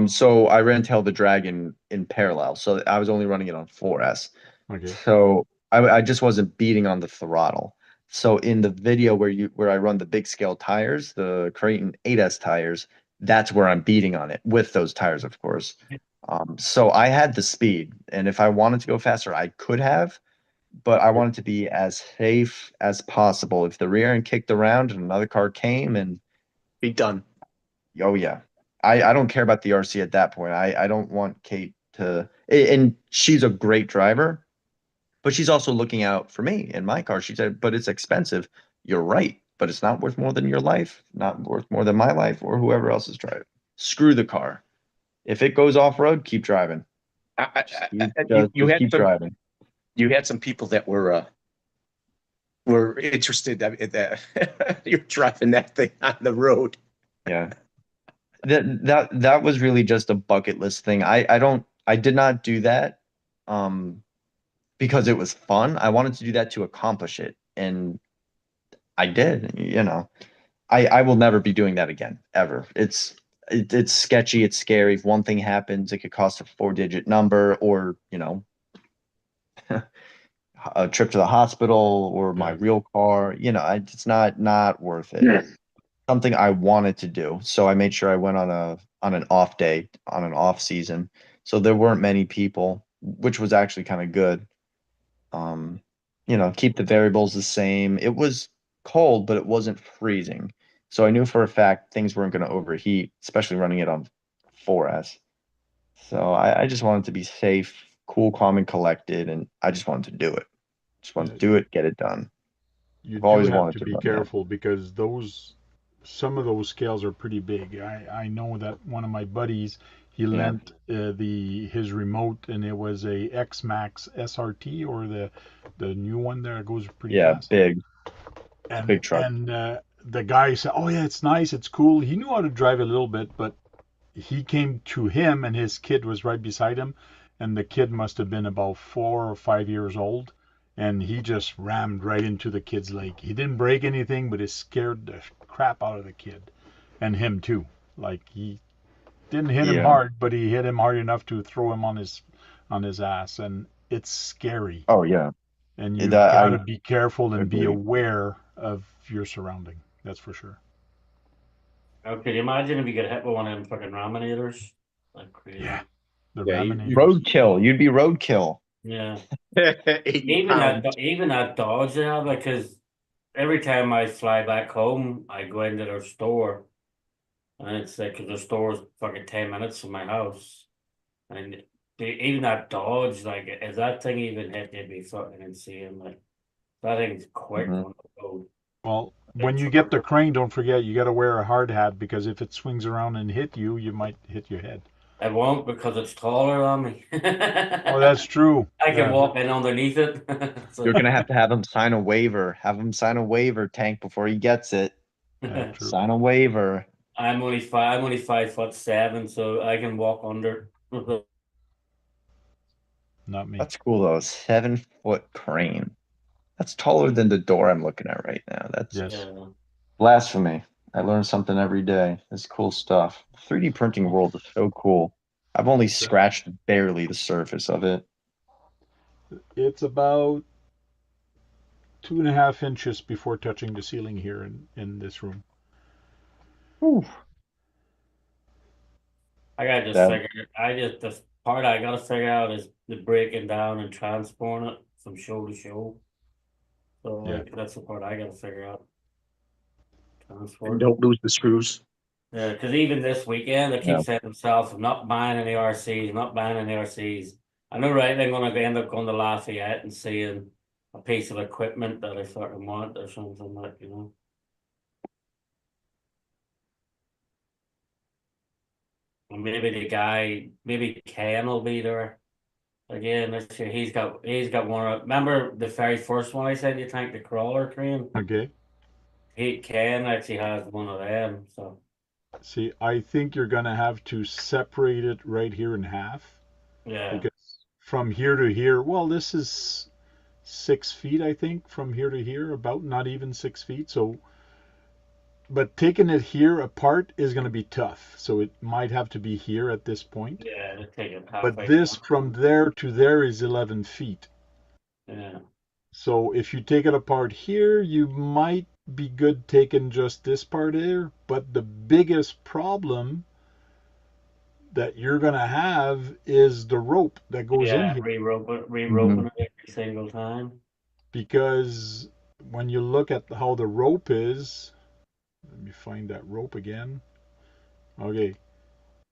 So I ran Tail the Dragon in parallel. So I was only running it on 4S. Okay. So I just wasn't beating on the throttle. So in the video where I run the big scale tires, the Creighton 8S tires, that's where I'm beating on it with those tires, of course. So I had the speed, and if I wanted to go faster, I could have, but I wanted to be as safe as possible. If the rear end kicked around and another car came and Be done. oh yeah. I don't care about the RC at that point. I don't want Kate to and she's a great driver, but she's also looking out for me in my car. She said, but it's expensive. You're right, but it's not worth more than your life, not worth more than my life or whoever else is driving. Screw the car. If it goes off road, keep driving. Just keep driving. You had some people that were interested that you're driving that thing on the road. Yeah. That was really just a bucket list thing. I did not do that because it was fun. I wanted to do that to accomplish it. And I did, you know. I will never be doing that again, ever. It's sketchy, it's scary. If one thing happens, it could cost a 4-digit number or, you know, a trip to the hospital or my real car. You know, it's not worth it. Yeah. Something I wanted to do. So I made sure I went on an off day, on an off season. So there weren't many people, which was actually kind of good. Um, you know, keep the variables the same. It was cold, but it wasn't freezing. So I knew for a fact things weren't going to overheat, especially running it on 4S. So I just wanted to be safe, cool, calm, and collected, and I just wanted to do it. Just wanted to do it, get it done. You I've do always have wanted to to be run that. careful because some of those scales are pretty big. I know that one of my buddies, he Yeah. lent his remote, and it was a X Max SRT or the new one there. It goes pretty Yeah, fast. big And truck. the guy said, "Oh yeah, it's nice, it's cool." He knew how to drive a little bit, but he came to him, and his kid was right beside him, and the kid must have been about 4 or 5 years old, and he just rammed right into the kid's leg. He didn't break anything, but it scared the crap out of the kid, and him too. Like he didn't hit him Yeah. hard, but he hit him hard enough to throw him on his ass, and it's scary. Oh yeah. And you've That got to I be careful and be agree. aware of your surrounding. That's for sure. Oh, could you imagine if you get hit with one of them fucking raminators? Like crazy. Yeah, the Yeah, raminators. Roadkill. You'd be roadkill. Yeah. 80 Even pounds. that Dodge they have, because every time I fly back home, I go into their store, and it's like 'cause their store is fucking 10 minutes from my house, and even that Dodge, like, if that thing even hit, it'd be fucking insane. Like that thing's quick Mhm. on the road. Well, when you get the crane, don't forget you got to wear a hard hat because if it swings around and hit you, you might hit your head. I won't because it's taller than me. Oh, that's true. I can Yeah. walk in underneath it. So, You're gonna have to have him sign a waiver. Have him sign a waiver, Tank, before he gets it. Yeah, true. Sign a waiver. I'm only 5'7", so I can walk under. Not me. That's cool though. 7-foot crane. That's taller than the door I'm looking at right now. That's Yes. Yeah. blasphemy. I learn something every day. It's cool stuff. 3D printing world is so cool. I've only scratched barely the surface of it. It's about 2.5 inches before touching the ceiling here in this room. Whew. I gotta just That- figure. The part I gotta figure out is the breaking down and transporting it from show to show. So Yeah. like that's the part I gotta figure out. And Transport. don't lose the screws. Yeah, because even this weekend, they keep Yeah. saying themselves, "I'm not buying any RCs, not buying any RCs." I know, right? They're gonna end up going to Lafayette and seeing a piece of equipment that I sort of want or something like, you know. And maybe the guy, maybe Ken will be there again this year. He's got one. Remember the very first one I said you tank the crawler crane? Okay. Ken actually has one of them. So See, I think you're gonna have to separate it right here in half yeah, because from here to here, well, this is 6 feet, I think, from here to here, about not even 6 feet. So, but taking it here apart is gonna be tough. So it might have to be here at this point. yeah, they take it But halfway this from down. there to there is 11 feet. Yeah, So if you take it apart here, you might be good taking just this part here. But the biggest problem that you're going to have is the rope that goes in yeah, here. re-roping it every single time. Because when you look at how the rope is, let me find that rope again. Okay,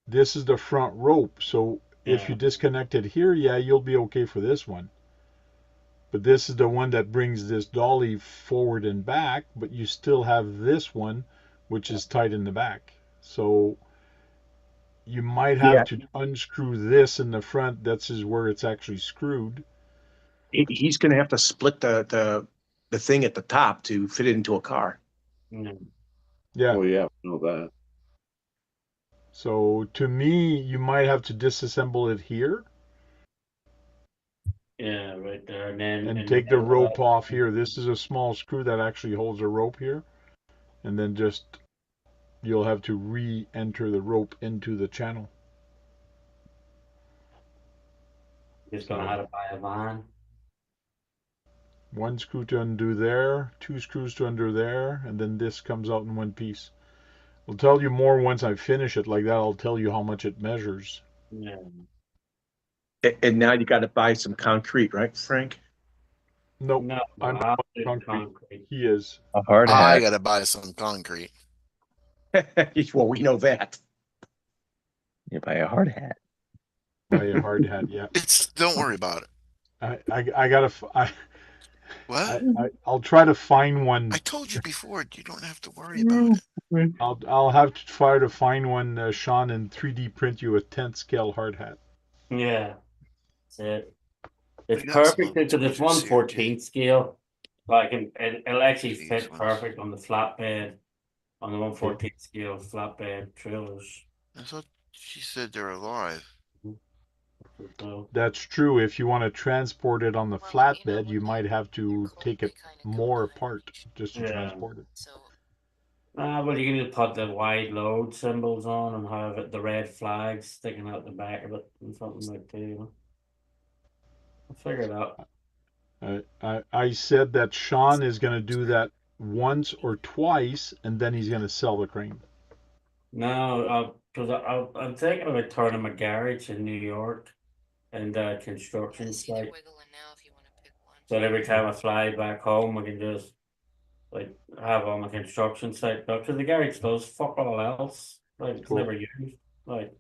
this is the front rope. So if you Yeah, disconnect it here, yeah, you'll be okay for this one. But this is the one that brings this dolly forward and back, but you still have this one, which is tight in the back. So you might have Yeah, to unscrew this in the front. That's is where it's actually screwed. he's going to have to split the thing at the top to fit it into a car. yeah, Yeah. Oh yeah, I know that. So to me, you might have to disassemble it here yeah, right there, and then and in the take the middle of rope off here. This is a small screw that actually holds a rope here. And then just you'll have to re-enter the rope into the channel. just gonna So have to buy a van. one screw to undo there, two screws to undo there, and then this comes out in one piece. I'll tell you more once I finish it like that. I'll tell you how much it measures. Yeah, And now you got to buy some concrete, right, Frank? Nope, no, I'm I'll not do concrete. concrete. He is. A hard I hat. gotta buy some concrete. Well, we know that. You buy a hard hat. Buy a hard hat. Yeah, Don't worry about it. I gotta. What? I'll try to find one. I told you before, you don't have to worry about it. I'll have to try to find one, Sean, and 3D print you a 10th scale hard hat. Yeah, that's it. It's We got some perfect of the because it's tweezers here, Jay. 1/14 scale. Like, it'll actually These fit ones. perfect on the flatbed, on the 1/14 Okay. scale flatbed trailers. I thought she said they're alive. So, That's true. If you want to transport it on the flatbed, you might have to take it more apart just to yeah. transport it. Well, you can just put the wide load symbols on and have it, the red flags sticking out the back of it and something like that, you know. I'll figure it out. I said that Sean is going to do that once or twice, and then he's going to sell the crane. No, because I'm thinking about turning my garage in New York and construction site. So that every time I fly back home, I can just like have on my construction site. But because the garage does fuck all else, like it's Cool. never used. Like,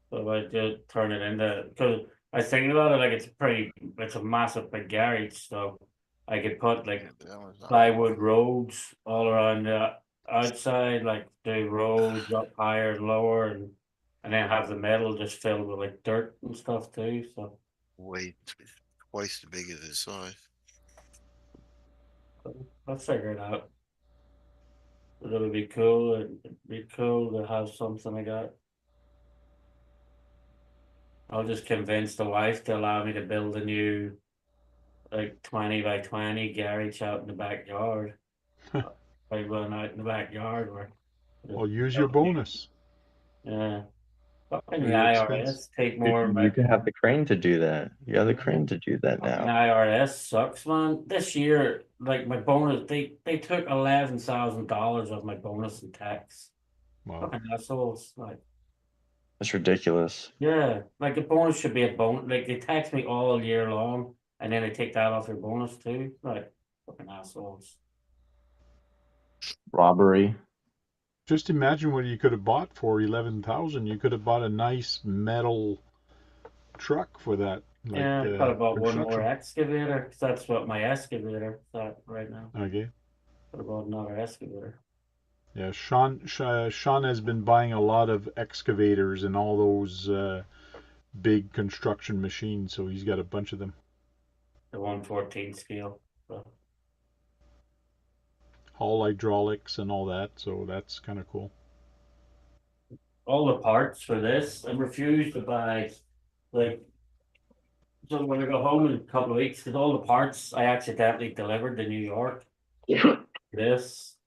so I just turn it into, because I was thinking about it, like it's a massive big garage, so I could put like Yeah, but that one's not plywood roads all around the outside, like do roads up higher and lower, and then have the metal just filled with like dirt and stuff too. So twice the big as his size. I'll figure it out. But it'll be cool. It'd be cool to have something like that. I'll just convince the wife to allow me to build a new like 20 by 20 garage out in the backyard. I run out in the backyard where Well, use your bonus. yeah. Fucking the Very expensive. IRS take more. You can have the crane to do that. You have the crane to do that Fucking now. IRS sucks, man. This year, like my bonus, they took $11,000 of my bonus and tax. Wow. Fucking assholes. Like, That's ridiculous. yeah, like the bonus should be a bonus. Like they tax me all year long, and then they take that off your bonus too. Like, fucking assholes. Robbery. Just imagine what you could have bought for 11,000. You could have bought a nice metal truck for that. Like, Yeah, I could have bought one more construction. excavator, 'cause that's what my excavator is at right now. Okay. Could have bought another excavator. Yeah, Sean has been buying a lot of excavators and all those big construction machines, so he's got a bunch of them. The 114 scale. So. All hydraulics and all that, so that's kind of cool. All the parts for this, I refuse to buy, like, so when I go home in a couple of weeks, because all the parts I accidentally delivered to New York. This,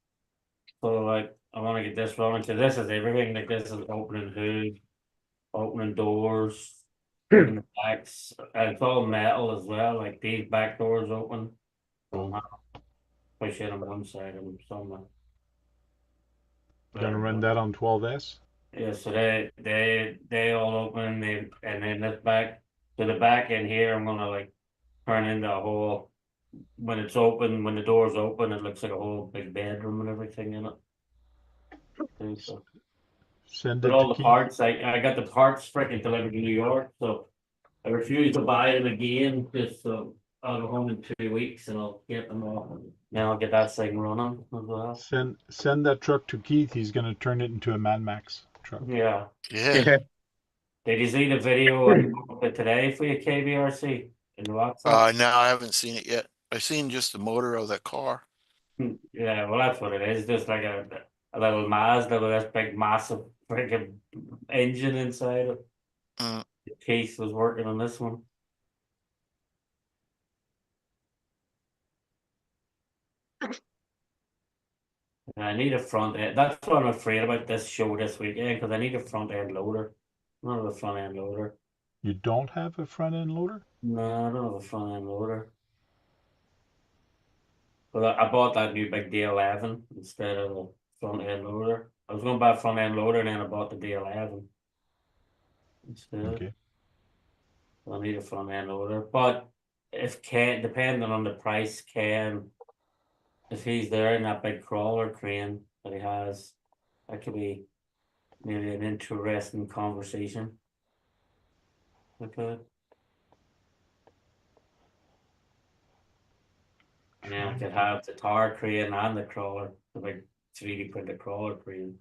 so like, I want to get this running. So this is everything. Like this is opening hood, opening doors, opening the backs, and it's all metal as well. Like these back doors open. Cool. Push it on one side and somewhere. Gonna run that on 12S? Yeah, so they all open, and then this back to the back in here, I'm gonna like turn into a whole. When it's open, when the door's open, it looks like a whole big bedroom and everything in it. So. Send But it all to the Keith. parts, I got the parts freaking delivered to New York, so I refuse to buy them again. Just so I'll go home in 2 weeks and I'll get them all. And then I'll get that thing running as well. Send that truck to Keith. He's gonna turn it into a Mad Max truck. Yeah. Yeah. Did you see the video I put today for your KBRC in the WhatsApp? No, I haven't seen it yet. I've seen just the motor of that car. Yeah, well, that's what it is. Just like a little Mazda with this big, massive freaking engine inside it. Mm. Keith was working on this one. I need a front end. That's what I'm afraid about this show this weekend, because I need a front end loader. I don't have a front end loader. You don't have a front end loader? No, I don't have a front end loader. But I bought that new big D11 instead of a front end loader. I was going to buy a front end loader, and then I bought the D11 instead. Okay. I need a front end loader. But if Ken, depending on the price, Ken, if he's there in that big crawler crane that he has, that could be maybe an interesting conversation. Okay. And then I could have the tower crane and the crawler, the big 3D printed crawler crane.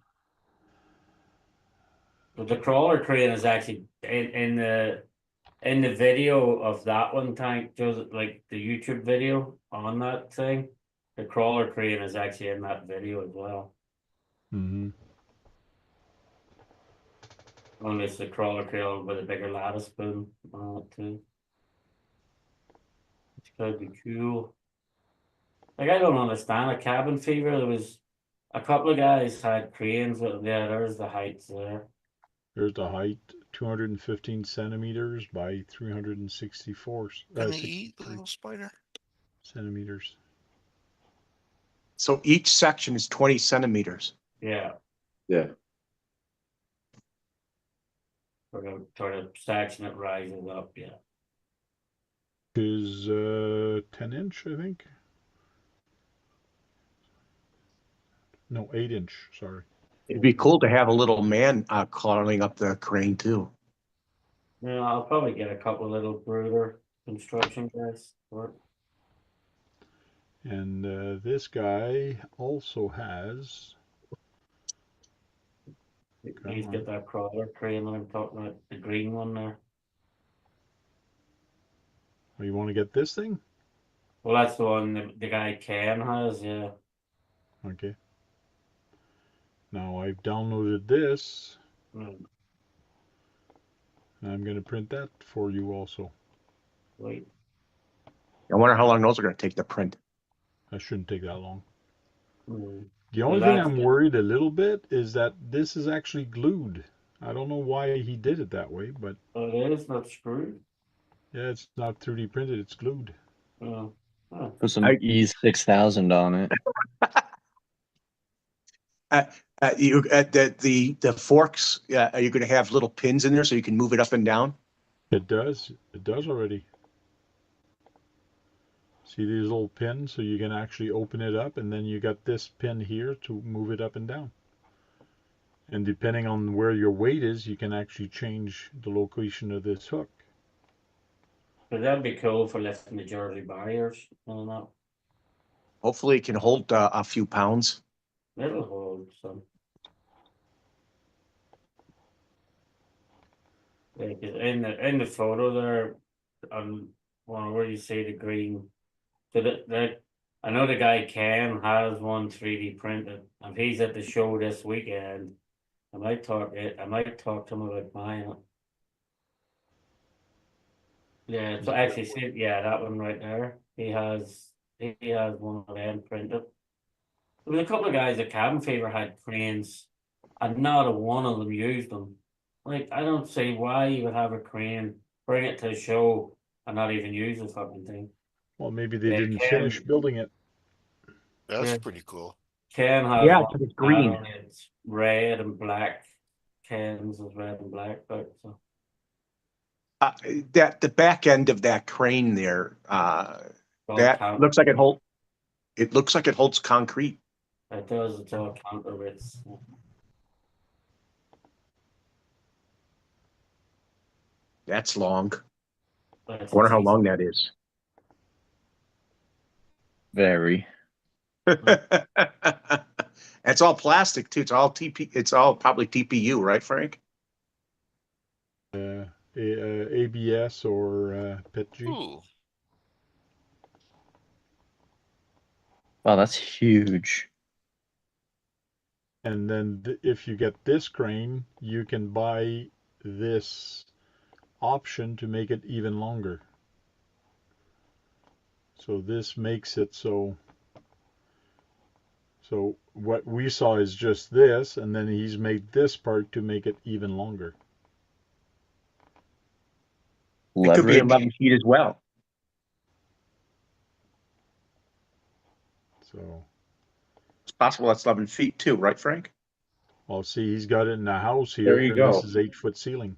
But the crawler crane is actually in the video of that one tank, just like the YouTube video on that thing. The crawler crane is actually in that video as well. Mm-hmm. Only it's the crawler crane with a bigger lattice boom on it too. It's gotta be cool. Like, I don't understand a cabin fever. There was a couple of guys had cranes, but yeah, there's the heights there. There's the height, 215 centimeters by 364 Gonna eat, little spider. centimeters. So each section is 20 centimeters. Yeah. Yeah. We're gonna try to section it rises up, yeah. Is 10-inch, I think. No, 8-inch. Sorry. It'd be cool to have a little man crawling up the crane too. Yeah, I'll probably get a couple of little brooder construction guys for it. And this guy also has. He's got that crawler crane that I'm talking about, the green one there. Oh, you want to get this thing? Well, that's the one the guy Ken has, yeah. Okay. Now I've downloaded this. Mm. And I'm going to print that for you also. Wait. I wonder how long those are going to take to print. That shouldn't take that long. Mm. The only thing I'm worried a little bit is that this is actually glued. I don't know why he did it that way, but It is not screwed. yeah, it's not 3D printed, it's glued. Oh. Oh. Put some I- E6000 on it. You the forks. Are you going to have little pins in there so you can move it up and down? It does already. See these little pins, so you can actually open it up, and then you got this pin here to move it up and down. And depending on where your weight is, you can actually change the location of this hook. But that'd be cool for lifting the Jersey barriers and that. Hopefully, it can hold a few pounds. It'll hold some. Yeah, 'cause in the photo there, on one where you see the green, so that I know the guy Ken has one 3D printed, and he's at the show this weekend. I might talk to him about buying it. Yeah, so actually, see, yeah, that one right there. He has one of them printed. There was a couple of guys at Cabin Fever had cranes, and not a one of them used them. Like, I don't see why you would have a crane, bring it to a show, and not even use the fucking thing. Well, maybe they Yeah, didn't Ken- finish building it. That's Yeah. pretty cool. Ken has Yeah, one, because it's green. and it's red and black. Ken's is red and black, but so. That the back end of that crane there, all that count- looks like it looks like it holds concrete. It does, it's all counterweights. That's long. But I it's wonder how easy. long that is. Very. It's all plastic too. It's all TP. It's all probably TPU, right, Frank? ABS or PETG. Ooh, Wow, that's huge. And then if you get this crane, you can buy this option to make it even longer. So this makes it so what we saw is just this, and then he's made this part to make it even longer. It could be Leverage. 11 feet as well. So, It's possible that's 11 feet too, right, Frank? well, see, he's got it in the house here, There you and go. this is 8-foot ceiling.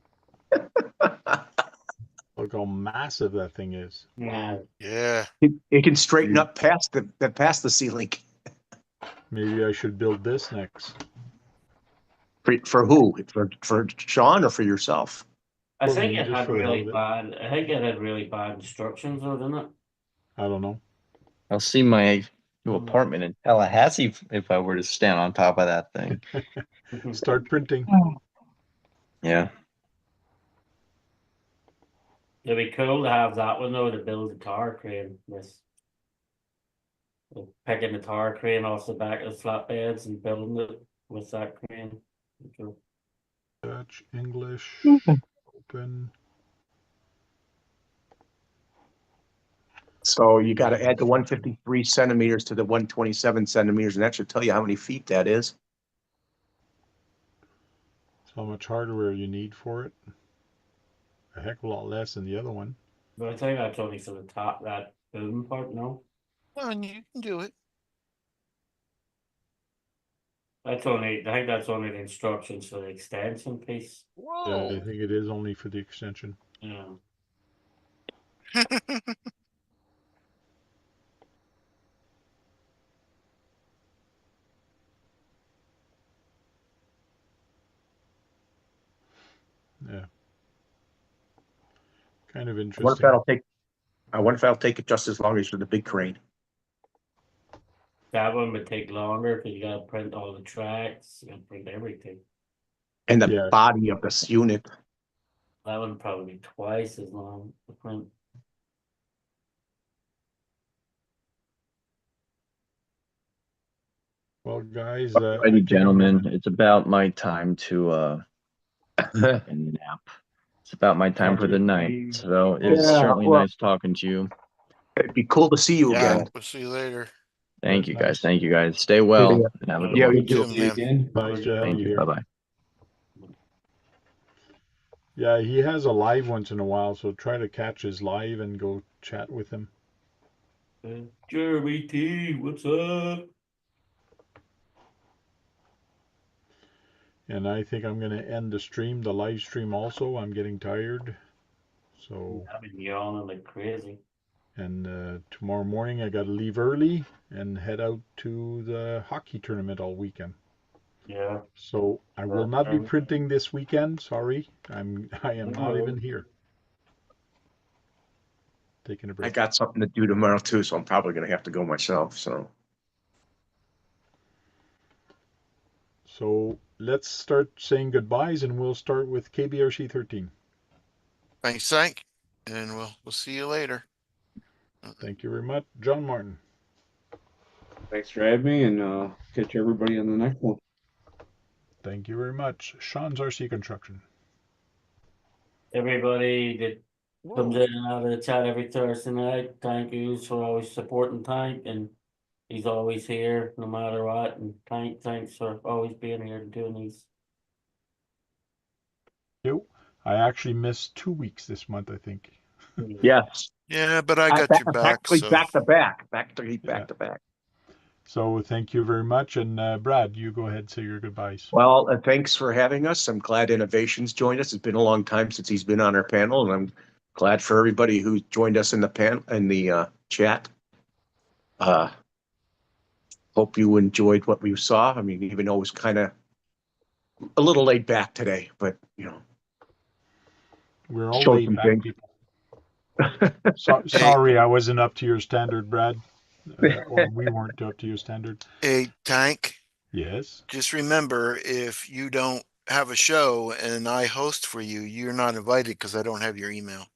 Look how massive that thing is. Wow. yeah. It can straighten up past the ceiling. Maybe I should build this next. For who? For Sean or for yourself? I For think me, it just had for the hell really of it. bad. I think it had really bad instructions, though, didn't it? I don't know. I'll see my new apartment in Tallahassee if I were to stand on top of that thing. Start printing. Yeah. It'd be cool to have that one though to build a tower crane with. Picking the tower crane off the back of the flatbeds and building it with that crane. Cool. Dutch, English, open. So you got to add the 153 centimeters to the 127 centimeters, and that should tell you how many feet that is. So much hardware you need for it. A heck of a lot less than the other one. But I think that's only for the top, that boom part, no? Well, and you can do it. I think that's only the instructions for the extension piece. Whoa. I think it is only for the extension. Yeah. Yeah. Kind of I wonder if interesting. that'll take it just as long as the big crane. That one would take longer because you gotta print all the tracks, you gotta print everything. And the Yeah. body of this unit. That one would probably be twice as long to print. Well, guys, Alrighty, gentlemen, it's about my time to end the nap. It's about my time for the night. So it's Yeah, certainly well- nice talking to you. It'd be cool to see you Yeah, again. we'll see you later. Thank you Nice. guys. Thank you guys. Stay well Yeah. and have a good Yeah, one. you Too, too. man. nice to have Thank you you. here. Bye bye. Yeah, he has a live once in a while, so try to catch his live and go chat with him. Jeremy T, what's up? And I think I'm going to end the stream, the live stream also. I'm getting tired. So, I've been yawning like crazy. and tomorrow morning I got to leave early and head out to the hockey tournament all weekend. Yeah. So I will not be printing this weekend. Sorry, I am not even here. Taking a I break. got something to do tomorrow too, so I'm probably gonna have to go myself, so. So let's start saying goodbyes, and we'll start with KBRC 13. Thanks, Hank, and we'll see you later. Thank you very much, John Martin. Thanks for having me, and catch everybody on the next one. Thank you very much, Sean's RC Construction. Everybody that comes in and out of the chat every Thursday night, thank yous for always supporting Tank, and he's always here no matter what. And Tank, thanks for always being here and doing these. I actually missed 2 weeks this month, I think. Yes. Yeah, but I got your back. Actually, So back to back, back to back. So thank you very much, and Brad, you go ahead and say your goodbyes. Well, thanks for having us. I'm glad Innovations joined us. It's been a long time since he's been on our panel, and I'm glad for everybody who joined us in the chat. Hope you enjoyed what we saw. I mean, even though it was kind of a little laid back today, but We're all showed laid some back things. people. Sorry, I wasn't up to your standard, Brad, or we weren't up to your standard. hey, Tank, Yes. just remember, if you don't have a show and I host for you, you're not invited because I don't have your email.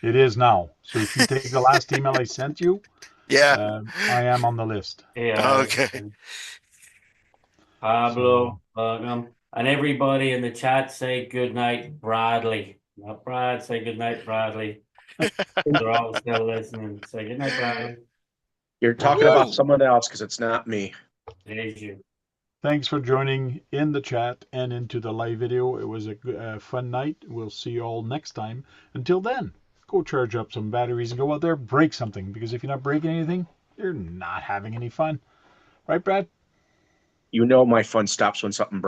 It is now. So if you take the last email I sent you, Yeah. I am on the list. Yeah. Okay. Pablo, and everybody in the chat say good night, Bradley. Not Brad, say good night, Bradley. They're all still listening. Say good night, Bradley. You're talking about someone else because it's not me. There's you. Thanks for joining in the chat and into the live video. It was a fun night. We'll see you all next time. Until then, go charge up some batteries and go out there, break something. Because if you're not breaking anything, you're not having any fun. Right, Brad? You know my fun stops when something breaks.